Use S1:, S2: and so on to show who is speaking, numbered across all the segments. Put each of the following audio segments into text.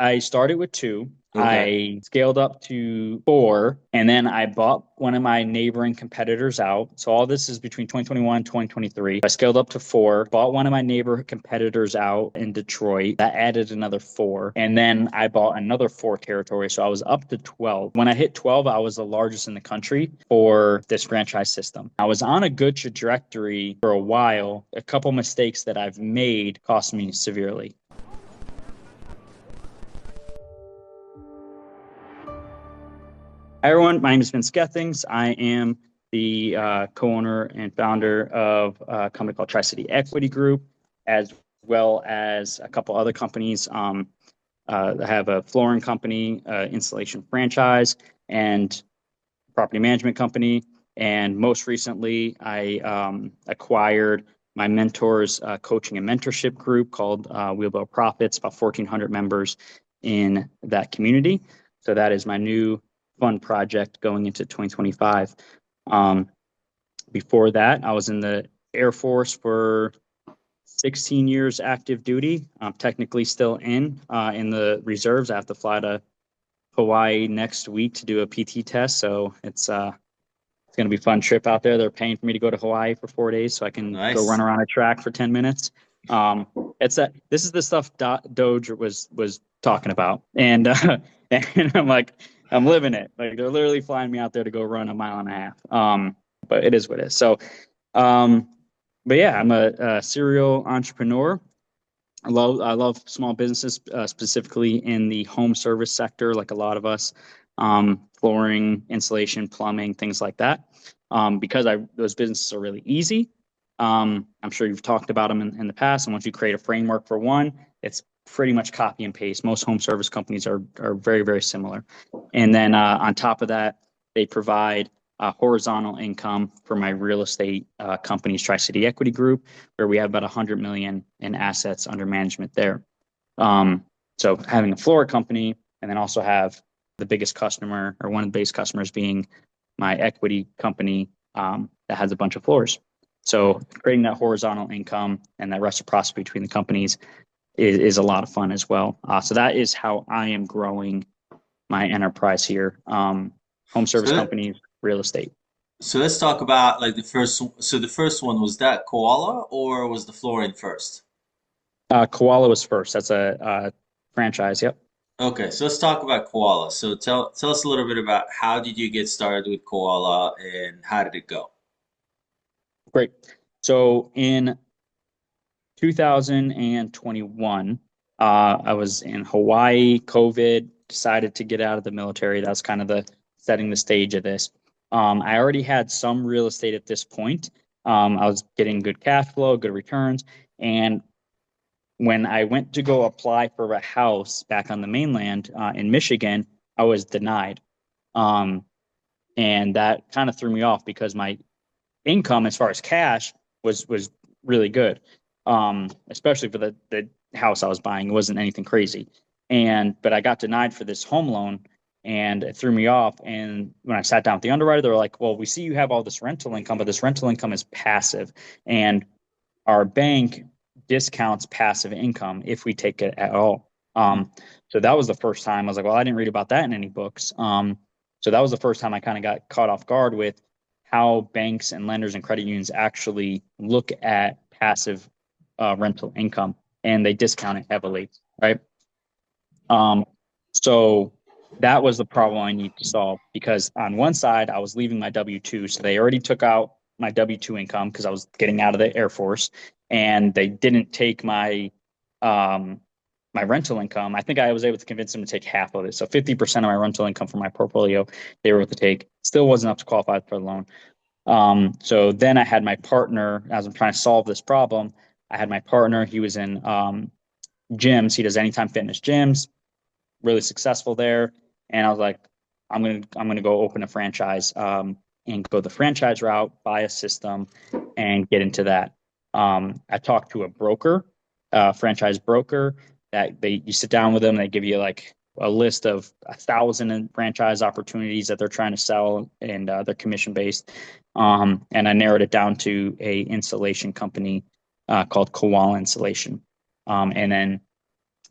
S1: I started with two.
S2: Okay.
S1: I scaled up to four, and then I bought one of my neighboring competitors out. So all this is between 2021 and 2023. I scaled up to four, bought one of my neighbor competitors out in Detroit. That added another four. And then I bought another four territories. So I was up to 12. When I hit 12, I was the largest in the country for this franchise system. I was on a good trajectory for a while. A couple mistakes that I've made cost me severely. Hi, everyone. My name is Vince Gethings. I am the co-owner and founder of a company called Tri-City Equity Group, as well as a couple other companies. I have a flooring company, installation franchise, and property management company. And most recently, I acquired my mentor's coaching and mentorship group called Wheelbarrow Profits, about 1,400 members in that community. So that is my new fun project going into 2025. Um, Before that, I was in the Air Force for 16 years active duty. I'm technically still in the reserves. I have to fly to Hawaii next week to do a PT test. So it's going to be a fun trip out there. They're paying for me to go to Hawaii for 4 days so I can go run
S2: Nice.
S1: around a track for 10 minutes. It's that this is the stuff Doge was talking about. And I'm like, I'm living it. Like they're literally flying me out there to go run a mile and a half. But it is what it is. So, um, but yeah, I'm a serial entrepreneur. I love small businesses, specifically in the home service sector, like a lot of us, flooring, insulation, plumbing, things like that. Because those businesses are really easy. I'm sure you've talked about them in the past. And once you create a framework for one, it's pretty much copy and paste. Most home service companies are very, very similar. And then on top of that, they provide horizontal income for my real estate company's Tri-City Equity Group, where we have about 100 million in assets under management there. So having a floor company and then also have the biggest customer or one of the biggest customers being my equity company that has a bunch of floors. So creating that horizontal income and that reciprocity between the companies is a lot of fun as well. So that is how I am growing my enterprise here. Home service
S2: So
S1: companies, real estate.
S2: so let's talk about like the first. So the first one was that koala or was the flooring first?
S1: Koala was first. That's a franchise. Yep.
S2: Okay, so let's talk about koala. So tell us a little bit about how did you get started with koala and how did it go?
S1: Great. So in 2021, I was in Hawaii, COVID, decided to get out of the military. That's kind of the setting the stage of this. I already had some real estate at this point. I was getting good cash flow, good returns. And when I went to go apply for a house back on the mainland in Michigan, I was denied. Um, and that kind of threw me off because my income as far as cash was really good, especially for the house I was buying. It wasn't anything crazy, but I got denied for this home loan, and it threw me off. And when I sat down with the underwriter, they were like, "Well, we see you have all this rental income, but this rental income is passive, and our bank discounts passive income if we take it at all." So that was the first time I was like, "Well, I didn't read about that in any books." So that was the first time I kind of got caught off guard with how banks and lenders and credit unions actually look at passive rental income, and they discount it heavily, right? Um, so that was the problem I need to solve because on one side I was leaving my W two, so they already took out my W two income because I was getting out of the Air Force, and they didn't take um, my rental income. I think I was able to convince them to take half of it, so 50% of my rental income from my portfolio they were able to take. Still wasn't enough to qualify for the loan. So then I had my partner, as I'm trying to solve this problem, I had my partner, he was in gyms, he does anytime fitness gyms, really successful there. And I was like, I'm gonna go open a franchise and go the franchise route, buy a system, and get into that. I talked to a broker, franchise broker, that they you sit down with them, they give you like a list of 1,000 franchise opportunities that they're trying to sell, and they're commission based. And I narrowed it down to a installation company called Koala Installation. And then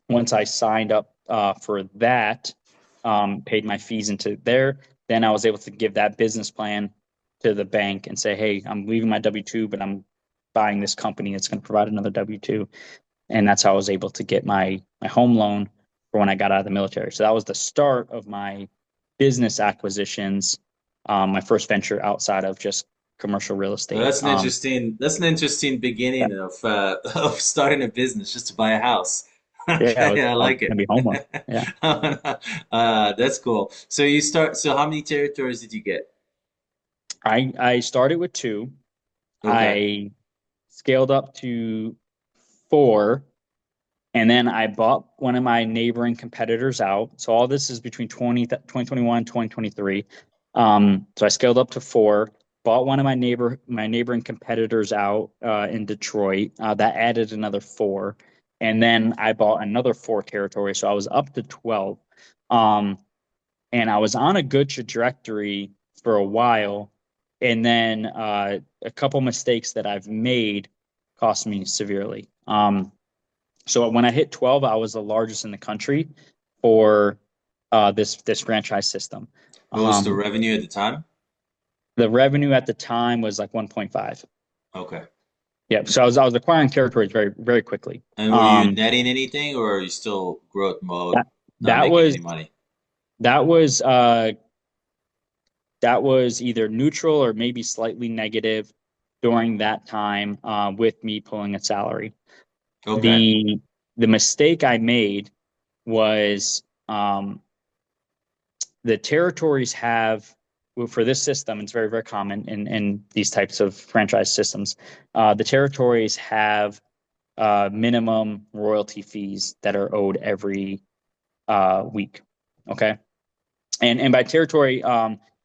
S1: once I signed up for that, paid my fees into there. Then I was able to give that business plan to the bank and say, hey, I'm leaving my W-2, but I'm buying this company that's going to provide another W-2. And that's how I was able to get my home loan for when I got out of the military. So that was the start of my business acquisitions, my first venture outside of just commercial real
S2: Well,
S1: estate.
S2: that's an interesting
S1: Yeah,
S2: beginning of of starting a business just to buy a house.
S1: yeah,
S2: Okay, I
S1: I was
S2: like
S1: gonna
S2: it.
S1: be homeless. Yeah,
S2: That's cool. So how many territories did you get?
S1: I started with two.
S2: Okay.
S1: I scaled up to four, and then I bought one of my neighboring competitors out. So all this is between 2021 2023. So I scaled up to four, bought one of my neighboring competitors out in Detroit. That added another four. And then I bought another four territories. So I was up to 12. Um, and I was on a good trajectory for a while. And then a couple mistakes that I've made cost me severely. So when I hit 12, I was the largest in the country for this franchise system.
S2: What was the
S1: Um,
S2: revenue at the time?
S1: the revenue at the time was like 1.5.
S2: Okay.
S1: Yeah, so I was acquiring territories very very quickly.
S2: And were you netting anything, or are you still growth mode,
S1: That
S2: not
S1: that
S2: making
S1: was
S2: any money?
S1: that was uh, that was either neutral or maybe slightly negative during that time with me pulling a salary.
S2: Okay.
S1: The the mistake I made was the territories have well, for this system, it's very, very common in these types of franchise systems. The territories have minimum royalty fees that are owed every week. Okay. And by territory,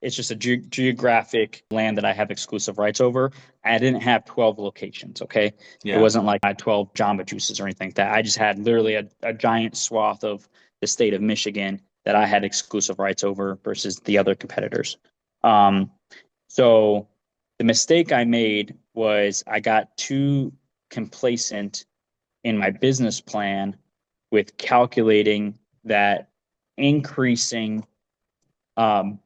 S1: it's just a geographic land that I have exclusive rights over. I didn't have 12 locations. Okay. It
S2: Yeah.
S1: wasn't like I had 12 Jamba Juices or anything like that. I just had literally a giant swath of the state of Michigan that I had exclusive rights over versus the other competitors. Um, so the mistake I made was I got too complacent in my business plan with calculating that increasing um,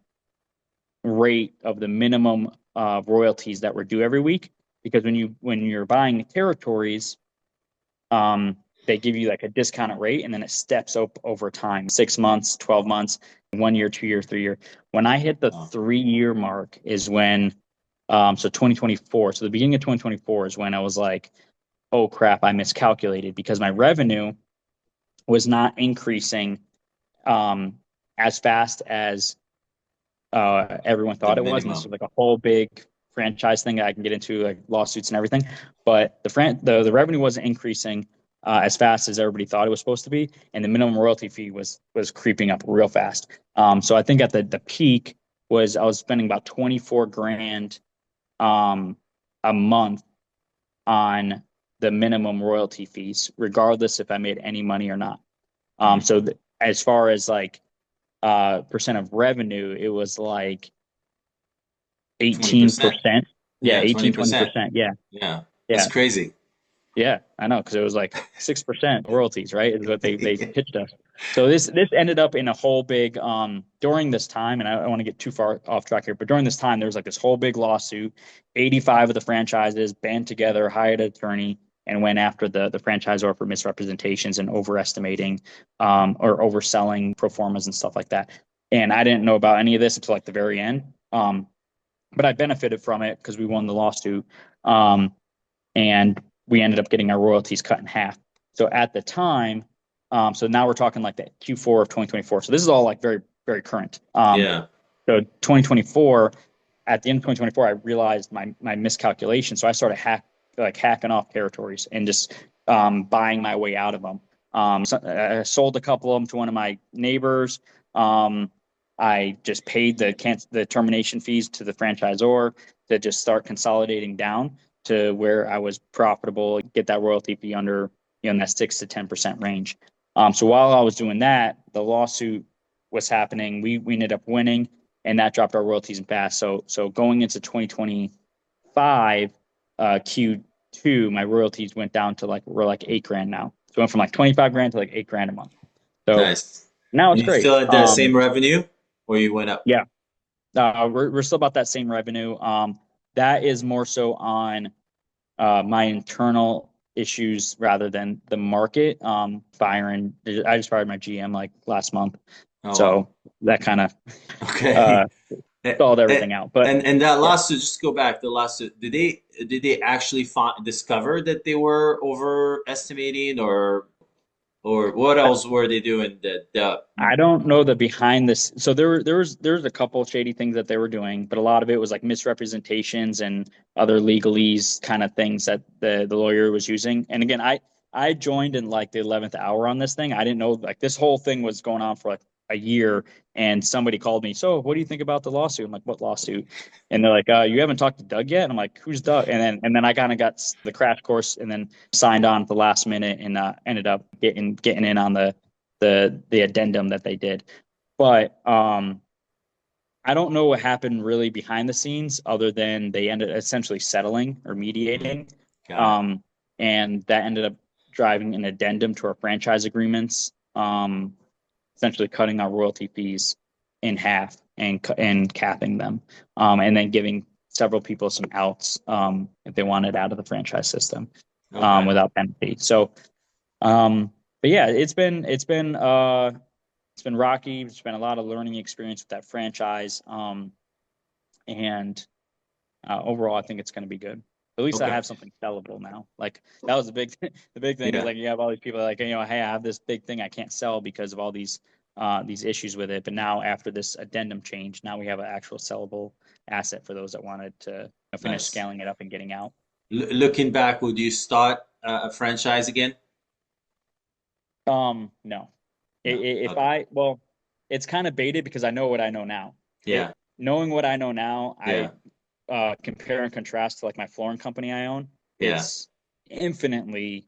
S1: rate of the minimum royalties that were due every week. Because when you're buying territories, they give you like a discounted rate, and then it steps up over time: 6 months, 12 months, 1 year, 2 year, 3 year. When I hit the
S2: Oh,
S1: 3 year mark, is when so 2024. So the beginning of 2024 is when I was like, oh crap, I miscalculated because my revenue was not increasing um, as fast as everyone
S2: the
S1: thought it was, and this
S2: minimum.
S1: was like a whole big franchise thing that I can get into, like lawsuits and everything. But the revenue wasn't increasing as fast as everybody thought it was supposed to be, and the minimum royalty fee was creeping up real fast. So I think at the peak was I was spending about 24 grand um, a month on the minimum royalty fees, regardless if I made any money or not.
S2: Hmm.
S1: As far as like percent of revenue, it was like
S2: 20%?
S1: 18%. Yeah,
S2: Yeah,
S1: 18,
S2: 20%.
S1: 20%. Yeah.
S2: Yeah. That's
S1: Yeah.
S2: crazy.
S1: Yeah. I know. Cause it was like 6% royalties, right? Is what they pitched us. So this ended up in a whole big, during this time, and I don't want to get too far off track here, but during this time, there was like this whole big lawsuit. 85 of the franchises band together, hired an attorney, and went after the franchisor for misrepresentations and overestimating, or overselling pro formas and stuff like that. And I didn't know about any of this until like the very end. But I benefited from it because we won the lawsuit. Um, and we ended up getting our royalties cut in half. So at the time, so now we're talking like the Q4 of 2024. So this is all like very, very current.
S2: Yeah.
S1: So 2024, at the end of 2024, I realized my miscalculation. So I started hacking off territories and just buying my way out of them. So I sold a couple of them to one of my neighbors. Um, I just paid the termination fees to the franchisor to just start consolidating down to where I was profitable, get that royalty fee under in that 6 to 10% range. So while I was doing that, the lawsuit was happening. We ended up winning, and that dropped our royalties in fast. So going into 2025 Q2, my royalties went down to like we're like 8 grand now. So it went from like 25 grand to like 8 grand a month. So
S2: Nice.
S1: now
S2: And
S1: it's
S2: you
S1: great.
S2: still at the same revenue, or you went up?
S1: Yeah, we're still about that same revenue. That is more so on my internal issues rather than the market. I just fired my GM like last month,
S2: Oh wow.
S1: so that kind of uh,
S2: Okay. Eh,
S1: stalled
S2: eh,
S1: everything out. But
S2: and that
S1: yeah,
S2: lawsuit, just go back, the lawsuit, did they actually discover that they were overestimating, or what else were they doing that
S1: I don't know the behind this. So there was a couple of shady things that they were doing, but a lot of it was like misrepresentations and other legalese kind of things that the lawyer was using. And again, I joined in like the 11th hour on this thing. I didn't know like this whole thing was going on for like a year. And somebody called me, so what do you think about the lawsuit? I'm like, what lawsuit? And they're like, you haven't talked to Doug yet? And I'm like, who's Doug? And then I kind of got the crash course and then signed on at the last minute and ended up getting in on the addendum that they did. But I don't know what happened really behind the scenes other than they ended essentially settling or
S2: Mm,
S1: mediating.
S2: got it.
S1: Um, and that ended up driving an addendum to our franchise agreements, essentially cutting our royalty fees in half and capping them, and then giving several people some outs if they wanted out of the franchise system
S2: Okay.
S1: without penalty. So, but yeah, it's been rocky. It's been a lot of learning experience with that franchise. And overall, I think it's going to be good. At least I
S2: Okay.
S1: have something sellable now. Like that was the big, the big thing is
S2: Yeah.
S1: like you have all these people like hey, I have this big thing I can't sell because of all these issues with it. But now after this addendum change, now we have an actual sellable asset for those that wanted to finish
S2: Nice.
S1: scaling it up and getting out.
S2: Looking back, would you start a franchise again?
S1: No.
S2: No.
S1: If
S2: Okay.
S1: I well, it's kind of baited because I know what I know now.
S2: Yeah.
S1: Knowing what I know now,
S2: Yeah.
S1: I compare and contrast to like my flooring company I own,
S2: Yeah.
S1: it's infinitely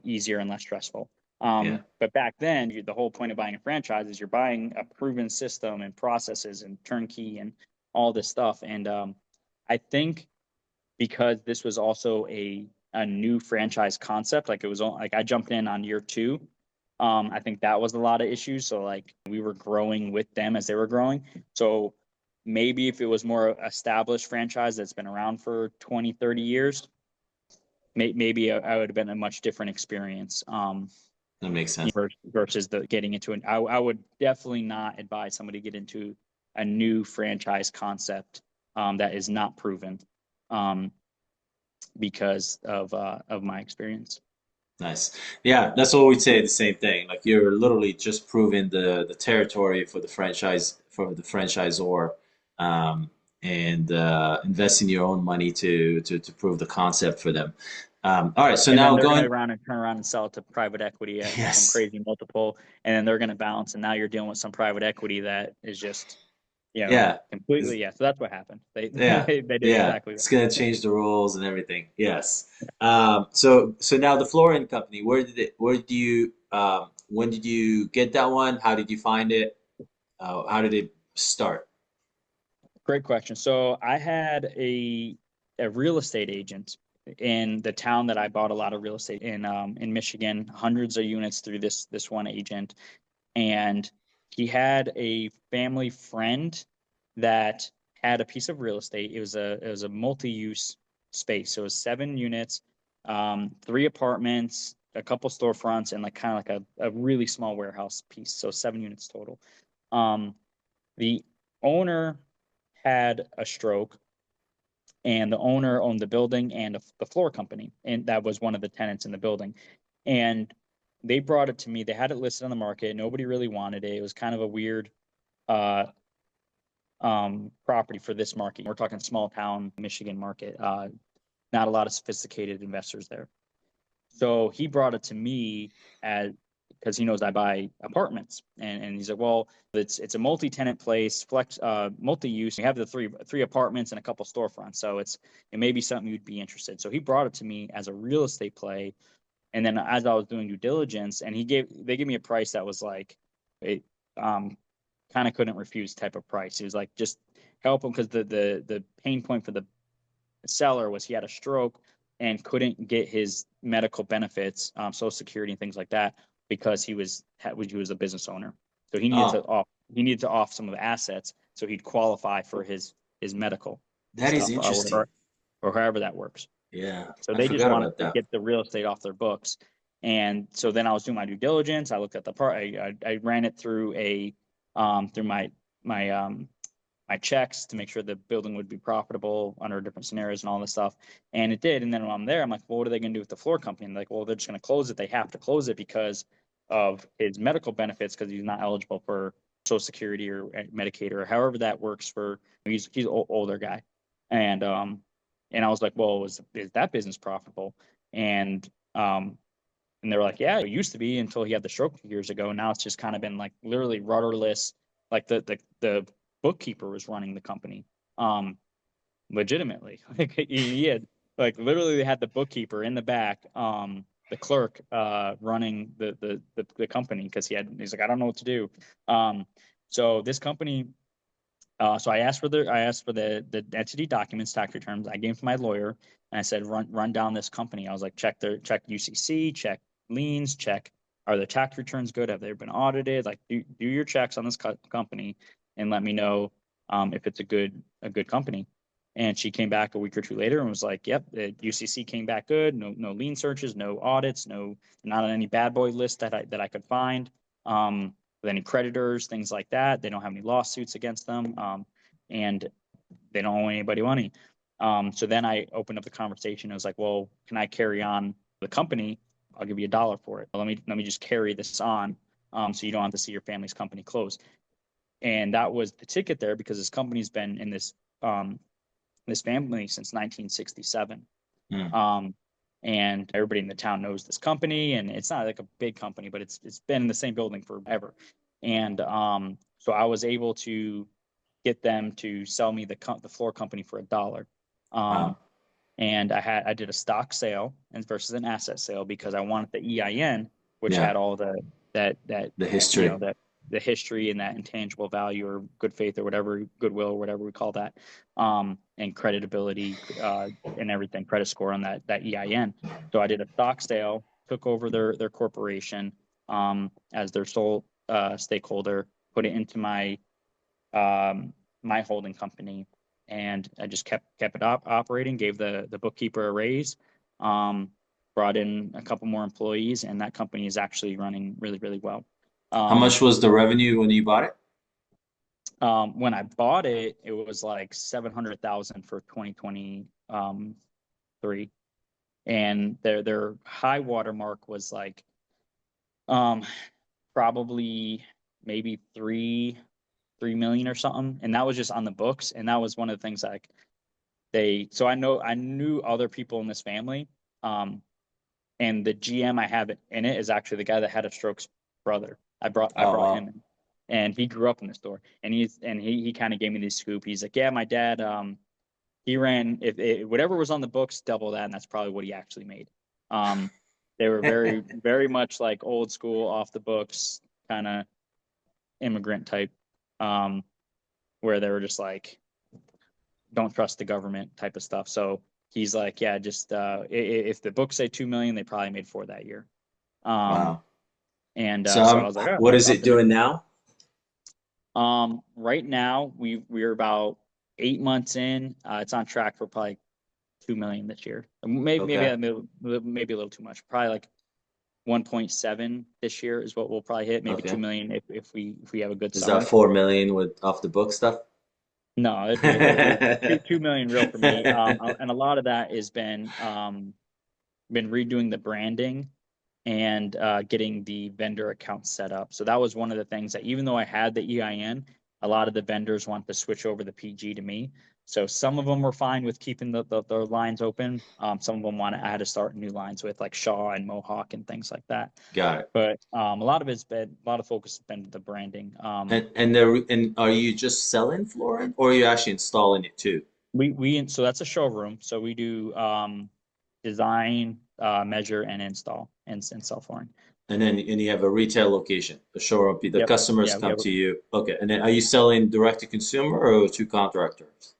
S1: easier and less stressful.
S2: Yeah.
S1: But back then, the whole point of buying a franchise is you're buying a proven system and processes and turnkey and all this stuff. And I think because this was also a new franchise concept, like it was like I jumped in on year two. I think that was a lot of issues. So like we were growing with them as they were growing. So maybe if it was more established franchise that's been around for 20, 30 years, maybe I would have been a much different experience
S2: That makes sense.
S1: versus the getting into it. I would definitely not advise somebody to get into a new franchise concept that is not proven um, because of my experience.
S2: Nice. Yeah, that's what we'd say, the same thing. Like you're literally just proving the territory for the franchise, for the franchisor, um, and investing your own money to prove the concept for them. All right, so
S1: And then
S2: now
S1: they're going to
S2: going,
S1: turn around and sell it to private equity at some
S2: yes,
S1: crazy multiple, and then they're going to bounce. And now you're dealing with some private equity that is just,
S2: yeah,
S1: completely. Yeah. So that's what happened. They
S2: yeah,
S1: they did
S2: yeah.
S1: exactly
S2: It's gonna
S1: that.
S2: change the rules and everything. Yes. So now the flooring company, where did you, when did you get that one? How did you find it? How did it start?
S1: Great question. So I had a real estate agent in the town that I bought a lot of real estate in Michigan, hundreds of units through this one agent, and he had a family friend that had a piece of real estate. It was a multi-use space. So it was 7 units, 3 apartments, a couple storefronts, and like kind of like a really small warehouse piece. So 7 units total. Um, the owner had a stroke, and the owner owned the building and the floor company, and that was one of the tenants in the building. And they brought it to me. They had it listed on the market. Nobody really wanted it. It was kind of a weird uh, property for this market. We're talking small town Michigan market. Not a lot of sophisticated investors there. So he brought it to me as because he knows I buy apartments, and he's like, well, it's a multi-tenant place, flex, multi-use. We have the three apartments and a couple storefronts, so it may be something you'd be interested. So he brought it to me as a real estate play, and then as I was doing due diligence, and they gave me a price that was like, it kind of couldn't refuse type of price. He was like, just help him because the pain point for the seller was he had a stroke and couldn't get his medical benefits, Social Security and things like that, because he was a business owner. So
S2: Oh,
S1: he needed to off some of the assets so he'd qualify for his medical
S2: that is
S1: stuff,
S2: interesting.
S1: or however that works.
S2: Yeah,
S1: So
S2: I
S1: they just
S2: forgot
S1: wanted
S2: about
S1: to
S2: that.
S1: get the real estate off their books. And so then I was doing my due diligence. I looked at the part. I ran it through through my my checks to make sure the building would be profitable under different scenarios and all this stuff. And it did. And then when I'm there, I'm like, well, what are they going to do with the floor company? And like, well, they're just going to close it. They have to close it because of his medical benefits because he's not eligible for Social Security or Medicaid or however that works for. He's an older guy, and I was like, well, is that business profitable? And um, and they were like, yeah, it used to be until he had the stroke years ago. Now it's just kind of been like literally rudderless. Like the bookkeeper was running the company, legitimately. Like he had like literally they had the bookkeeper in the back, the clerk, running the company because he's like, I don't know what to do. Um, so this company so I asked for the entity documents, tax returns. I gave them to my lawyer and I said, run down this company. I was like, check UCC, check liens, check are the tax returns good? Have they been audited? Like do your checks on this company and let me know if it's a good company. And she came back a week or two later and was like, yep, the UCC came back good. No lien searches, no audits, not on any bad boy list that I could find. With any creditors, things like that. They don't have any lawsuits against them, and they don't owe anybody money. So then I opened up the conversation. I was like, well, can I carry on the company? I'll give you $1 for it. Let me just carry this on, so you don't have to see your family's company close. And that was the ticket there because this company's been in this family since 1967.
S2: Hmm.
S1: Um, and everybody in the town knows this company, and it's not like a big company, but it's been in the same building forever. And so I was able to get them to sell me the floor company for $1.
S2: Wow.
S1: Um, and I did a stock sale and versus an asset sale because I wanted the EIN, which
S2: Yeah,
S1: had all that
S2: the
S1: you
S2: history.
S1: know that the history and that intangible value or good faith or whatever goodwill or whatever we call that, and creditability and everything, credit score on that EIN. So I did a stock sale, took over their corporation as their sole stakeholder, put it into my holding company, and I just kept it operating. Gave the bookkeeper a raise, brought in a couple more employees, and that company is actually running really well.
S2: How
S1: Um,
S2: much was the revenue when you bought it?
S1: when I bought it, it was like 700,000 for 2023, and their high water mark was like um, probably maybe 3 million or something, and that was just on the books. And that was one of the things like so I knew other people in this family, um, and the GM I have in it is actually the guy that had a stroke's brother. I
S2: Oh,
S1: brought him
S2: wow.
S1: in, and he grew up in the store, and he kind of gave me this scoop. He's like, yeah, my dad he ran if whatever was on the books double that, and that's probably what he actually made. Um, they were very much like old school, off the books kind of immigrant type, um, where they were just like don't trust the government type of stuff. So he's like, yeah, just if the books say 2 million, they probably made four that year. Um,
S2: Wow.
S1: and
S2: So,
S1: so I was like, oh,
S2: what is
S1: I'll
S2: it
S1: finish.
S2: doing now?
S1: Right now we're about 8 months in. It's on track for probably 2 million this year.
S2: Okay.
S1: Maybe a little too much. Probably like 1.7 this year is what we'll probably hit. Maybe two
S2: Okay.
S1: million if we have a good
S2: Is that
S1: summer.
S2: 4 million with off the book stuff?
S1: No, it'd be a little two million real for me. And a lot of that has been redoing the branding and getting the vendor account set up. So that was one of the things that even though I had the EIN, a lot of the vendors want to switch over the PG to me. So some of them were fine with keeping the lines open. Some of them I had to start new lines with like Shaw and Mohawk and things like that.
S2: Got it.
S1: But a lot of it's been a lot of focus has been the branding.
S2: And are you just selling flooring or are you actually installing it too?
S1: We so that's a showroom. So we do design, measure, and install and sell flooring.
S2: And you have a retail location, the showroom. The
S1: Yep.
S2: customers
S1: Yeah, we
S2: come
S1: have.
S2: to you. Okay. And then are you selling direct to consumer or to contractors?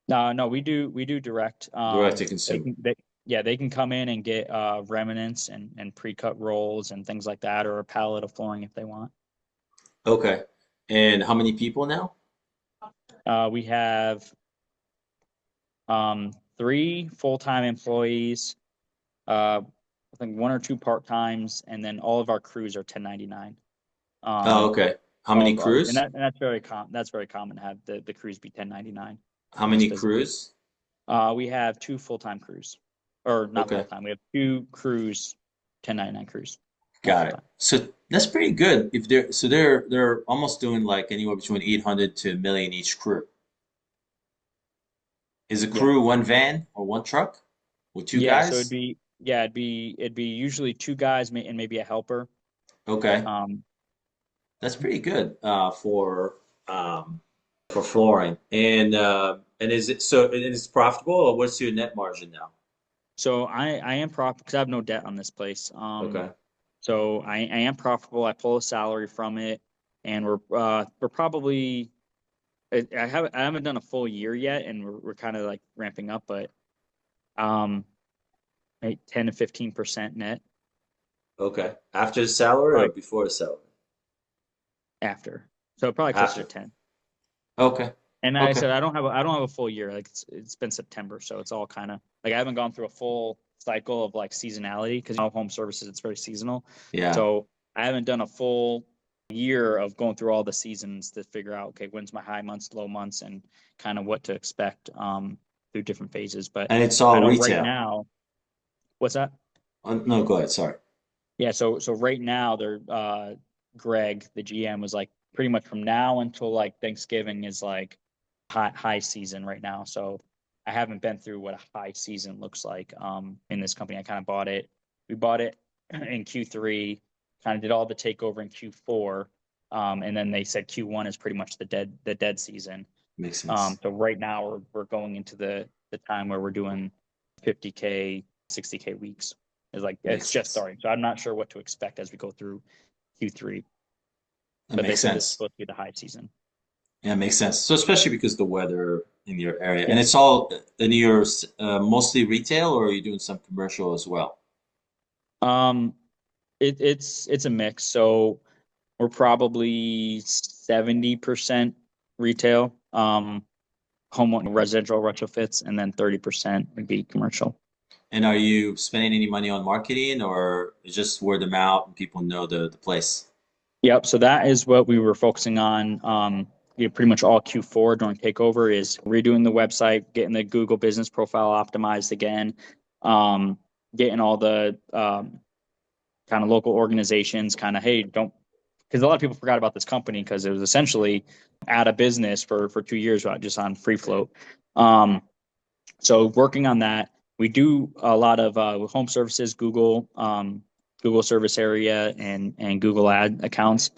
S1: No, we do direct.
S2: Direct to
S1: They
S2: consumer.
S1: can they yeah, they can come in and get remnants and pre-cut rolls and things like that, or a pallet of flooring if they want.
S2: Okay. And how many people now?
S1: We have three full-time employees, I think one or two part-times, and then all of our crews are 1099.
S2: Oh,
S1: Um,
S2: okay. How
S1: all
S2: many
S1: of our,
S2: crews?
S1: and that's very common to have the crews be 1099
S2: How
S1: in this
S2: many
S1: business.
S2: crews?
S1: We have two full-time crews, or not
S2: Okay.
S1: full-time. We have two crews, 1099 crews, not
S2: Got it.
S1: full-time.
S2: So that's pretty good. If they're almost doing like anywhere between 800 to a million each crew. Is a
S1: Yeah.
S2: crew one van or one truck with two
S1: Yeah, so
S2: guys?
S1: it'd be usually two guys and maybe a helper.
S2: Okay.
S1: Um,
S2: That's pretty good um, for flooring. And is it so it is profitable or what's your net margin now?
S1: so I am profitable because I have no debt on this place.
S2: Okay.
S1: So I am profitable. I pull a salary from it, and we're probably I haven't done a full year yet, and we're kind of like ramping up, but um, 10 to 15% net
S2: Okay. After the salary or
S1: probably
S2: before the salary?
S1: after. So probably closer to
S2: After.
S1: 10.
S2: Okay.
S1: And like I
S2: Okay.
S1: said, I don't have a full year. Like it's been September, so it's all kind of like I haven't gone through a full cycle of like seasonality because home services it's very seasonal.
S2: Yeah.
S1: So I haven't done a full year of going through all the seasons to figure out okay when's my high months, low months, and kind of what to expect through different phases. But
S2: And it's
S1: I
S2: all
S1: know right
S2: retail.
S1: now, what's that?
S2: No, go ahead. Sorry.
S1: Yeah, so right now they're Greg, the GM, was like pretty much from now until like Thanksgiving is like high season right now. So I haven't been through what a high season looks like in this company. I kind of bought it. We bought it in Q3, kind of did all the takeover in Q4. And then they said Q1 is pretty much the dead season.
S2: Makes sense.
S1: So right now we're going into the time where we're doing 50K, 60K weeks. It's like
S2: Makes
S1: it's just
S2: sense.
S1: starting. So I'm not sure what to expect as we go through Q3.
S2: That
S1: But they
S2: makes
S1: said this is
S2: sense.
S1: supposed to be the high season.
S2: Yeah, it makes sense. So especially because the weather in your area, and
S1: Yeah.
S2: it's all in your mostly retail, or are you doing some commercial as well?
S1: Um it's a mix. So we're probably 70% retail, home residential retrofits, and then 30% would be commercial.
S2: And are you spending any money on marketing, or it's just word of mouth and people know the place?
S1: Yep. So that is what we were focusing on. Pretty much all Q4 during takeover is redoing the website, getting the Google business profile optimized again, um, getting all the kind of local organizations kind of, hey, don't, because a lot of people forgot about this company because it was essentially out of business for 2 years, just on free float. Um, so working on that, we do a lot of home services, Google service area and Google ad accounts.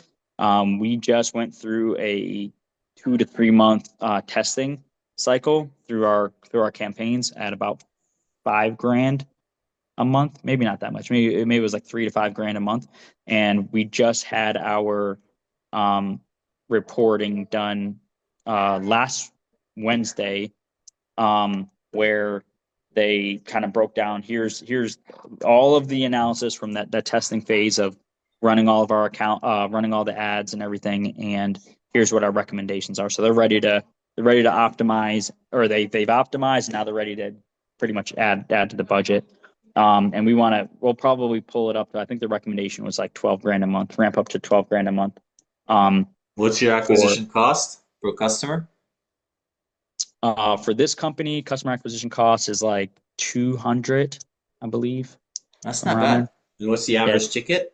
S1: We just went through a 2 to 3 month testing cycle through our campaigns at about 5 grand a month, maybe not that much. Maybe it was like 3 to 5 grand a month, and we just had our um, reporting done last Wednesday, where they kind of broke down here's all of the analysis from that testing phase of running all of our running all the ads and everything, and here's what our recommendations are. So they're ready to optimize, or they've optimized, and now they're ready to pretty much add to the budget. And we'll probably pull it up to, I think the recommendation was like 12 grand a month, ramp up to 12 grand a month.
S2: What's your
S1: For
S2: acquisition cost per customer?
S1: For this company, customer acquisition cost is like 200, I believe,
S2: That's
S1: somewhere
S2: not
S1: around there.
S2: bad. And what's the
S1: Yeah.
S2: average ticket?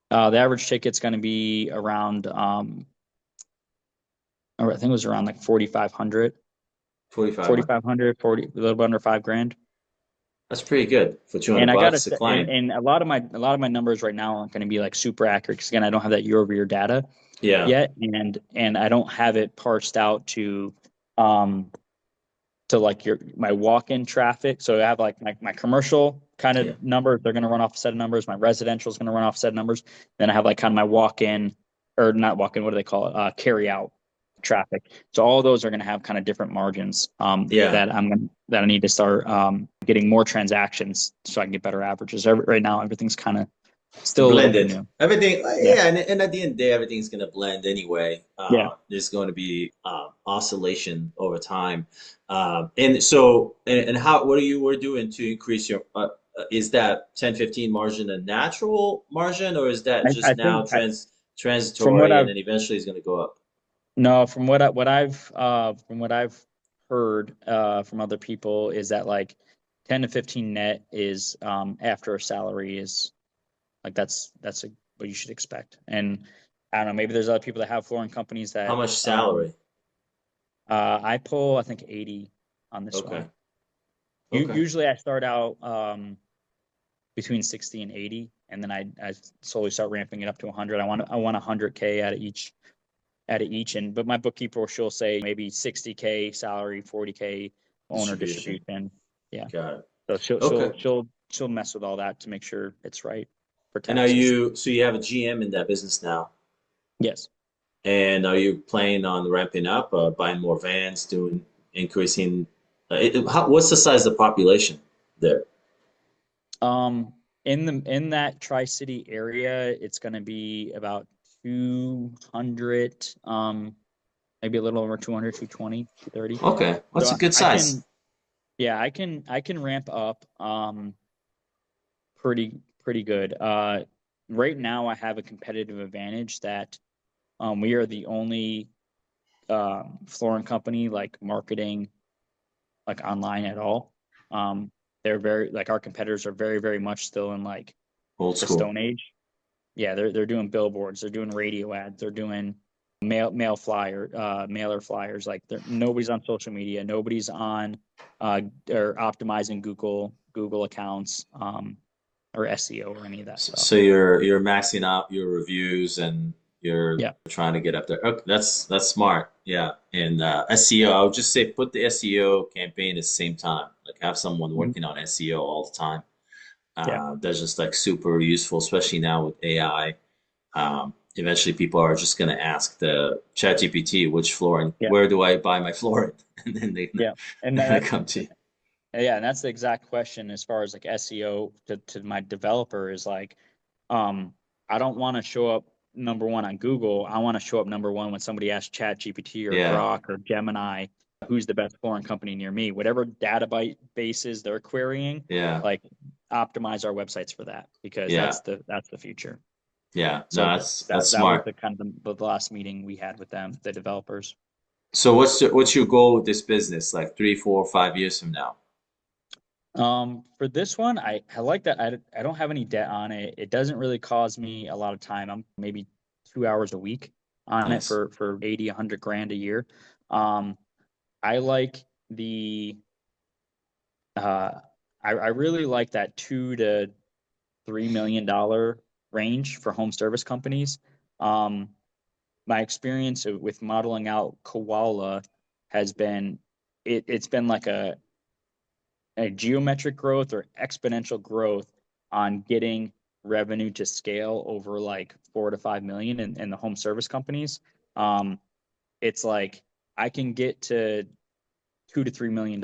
S1: The average ticket's going to be around, I think it was around like 4,500,
S2: 4,500.
S1: 4,500, 40, a little bit under 5 grand.
S2: That's pretty good for 200
S1: And I gotta
S2: bucks a
S1: say,
S2: client.
S1: and a lot of my numbers right now aren't going to be like super accurate because again, I don't have that year over year data
S2: Yeah.
S1: yet, and I don't have it parsed out um to like my walk-in traffic. So I have like my commercial kind
S2: Yeah.
S1: of numbers, they're going to run off a set of numbers. My residential is going to run off a set of numbers. Then I have like kind of my walk-in, or not walk-in, what do they call it? Carry out traffic. So all those are going to have kind of different margins
S2: Yeah.
S1: that I need to start getting more transactions so I can get better averages. Right now, everything's kind of still a little too
S2: Blended.
S1: new.
S2: Everything,
S1: Yeah,
S2: yeah, and at the end of the day, everything's going to blend anyway.
S1: yeah.
S2: There's going to be oscillation over time. And so, and how, what are you were doing to increase your, is that 10-15 margin a natural margin, or is that
S1: I
S2: just now
S1: think from what
S2: transitory and
S1: I've
S2: then eventually it's going to go up?
S1: no from what I've heard from other people is that like 10 to 15 net is after a salary is like what you should expect. And I don't know, maybe there's other people that have flooring companies
S2: How
S1: that
S2: much salary?
S1: I pull I think 80 on this
S2: Okay.
S1: one.
S2: Okay.
S1: Usually I start out between 60 and 80 and then I slowly start ramping it up to 100. I want 100K out of each and but my bookkeeper she'll say maybe 60K salary, 40K owner
S2: Distribution.
S1: distribution. Yeah.
S2: Got it.
S1: So
S2: Okay.
S1: she'll mess with all that to make sure it's right for
S2: And are
S1: taxes.
S2: you, so you have a GM in that business now?
S1: Yes.
S2: And are you planning on ramping up, buying more vans, doing increasing? What's the size of the population there?
S1: Um, in that Tri-City area, it's going to be about 200, maybe a little over 200, 220, 230.
S2: Okay, that's a
S1: So
S2: good
S1: I
S2: size.
S1: can, yeah, I can ramp up pretty good. Right now I have a competitive advantage that we are the only flooring company like marketing like online at all. Um, they're very like our competitors are very much still in like
S2: Old
S1: the
S2: school.
S1: Stone Age. Yeah, they're doing billboards, they're doing radio ads, they're doing mailer flyers. Like nobody's on social media, nobody's on or optimizing Google accounts or SEO or any of that stuff.
S2: So you're maxing out your reviews and you're
S1: Yeah,
S2: trying to get up there. Okay, that's smart. Yeah, and SEO. I would just say put the SEO campaign at the same time. Like have someone
S1: mhm,
S2: working on SEO all the time.
S1: yeah,
S2: That's just like super useful, especially now with AI. Eventually people are just going to ask the chat GPT which flooring,
S1: yeah,
S2: where do I buy my flooring? And then
S1: yeah. And
S2: they're gonna
S1: that's
S2: come to you.
S1: yeah, and that's the exact question as far as like SEO to my developer is like, um, I don't want to show up number one on Google. I want to show up number one when somebody asks Chat GPT or
S2: Yeah,
S1: Grok or Gemini, who's the best flooring company near me, whatever bases they're querying,
S2: yeah,
S1: like optimize our websites for that because
S2: yeah,
S1: that's the future.
S2: yeah. No,
S1: So
S2: that's
S1: that was
S2: smart.
S1: the kind of the last meeting we had with them, the developers.
S2: So what's your goal with this business? Like 3, 4, 5 years from now?
S1: For this one, I like that I don't have any debt on it. It doesn't really cause me a lot of time. I'm maybe 2 hours a week on it
S2: Nice.
S1: for 80, 100 grand a year. Um, I like the uh, I really like that $2 to $3 million range for home service companies. Um, my experience with modeling out Koala has been it's been like a geometric growth or exponential growth on getting revenue to scale over like 4 to 5 million in the home service companies. Um, it's like I can get to $2 to $3 million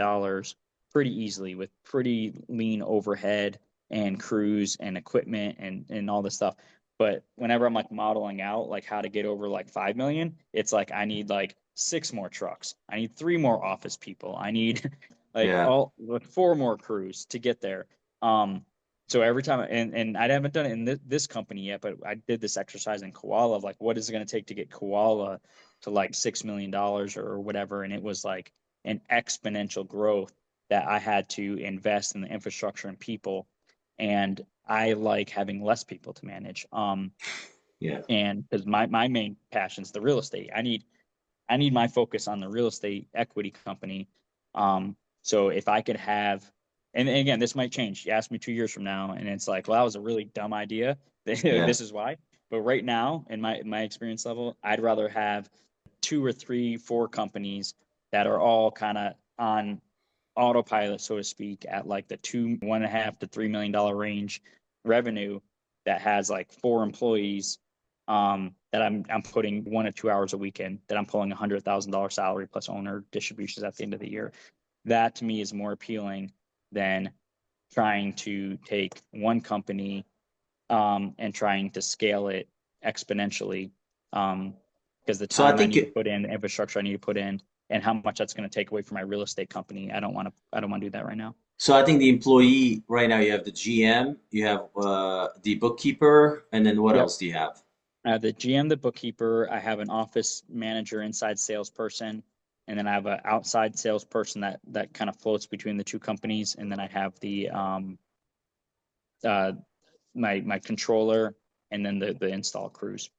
S1: pretty easily with pretty lean overhead and crews and equipment and all this stuff. But whenever I'm like modeling out like how to get over like 5 million, it's like I need like six more trucks. I need three more office people. I need like
S2: Yeah,
S1: all like four more crews to get there. Um, so every time and I haven't done it in this company yet, but I did this exercise in Koala of like what is it going to take to get Koala to like $6 million or whatever, and it was like an exponential growth that I had to invest in the infrastructure and people. And I like having less people to manage.
S2: yeah,
S1: And because my main passion is the real estate. I need my focus on the real estate equity company. So if I could have, and again, this might change. You ask me 2 years from now, and it's like, well, that was a really dumb idea.
S2: yeah,
S1: This is why. But right now, in my experience level, I'd rather have two or three, four companies that are all kind of on autopilot, so to speak, at like the 1.5 to $3 million range revenue that has like four employees. that I'm putting 1 or 2 hours a week in, that I'm pulling $100,000 salary plus owner distributions at the end of the year. That to me is more appealing than trying to take one company and trying to scale it exponentially. Because the
S2: So I
S1: time I
S2: think
S1: need to put in, the infrastructure I need to put in, and how much that's going to take away from my real estate company, I don't want to do that right now.
S2: so I think the employee right now you have the GM, you have the bookkeeper, and then what
S1: Yep.
S2: else do you have?
S1: I have the GM, the bookkeeper. I have an office manager, inside salesperson, and then I have an outside salesperson that kind of floats between the two companies. And then I have the uh, my controller, and then the install crews.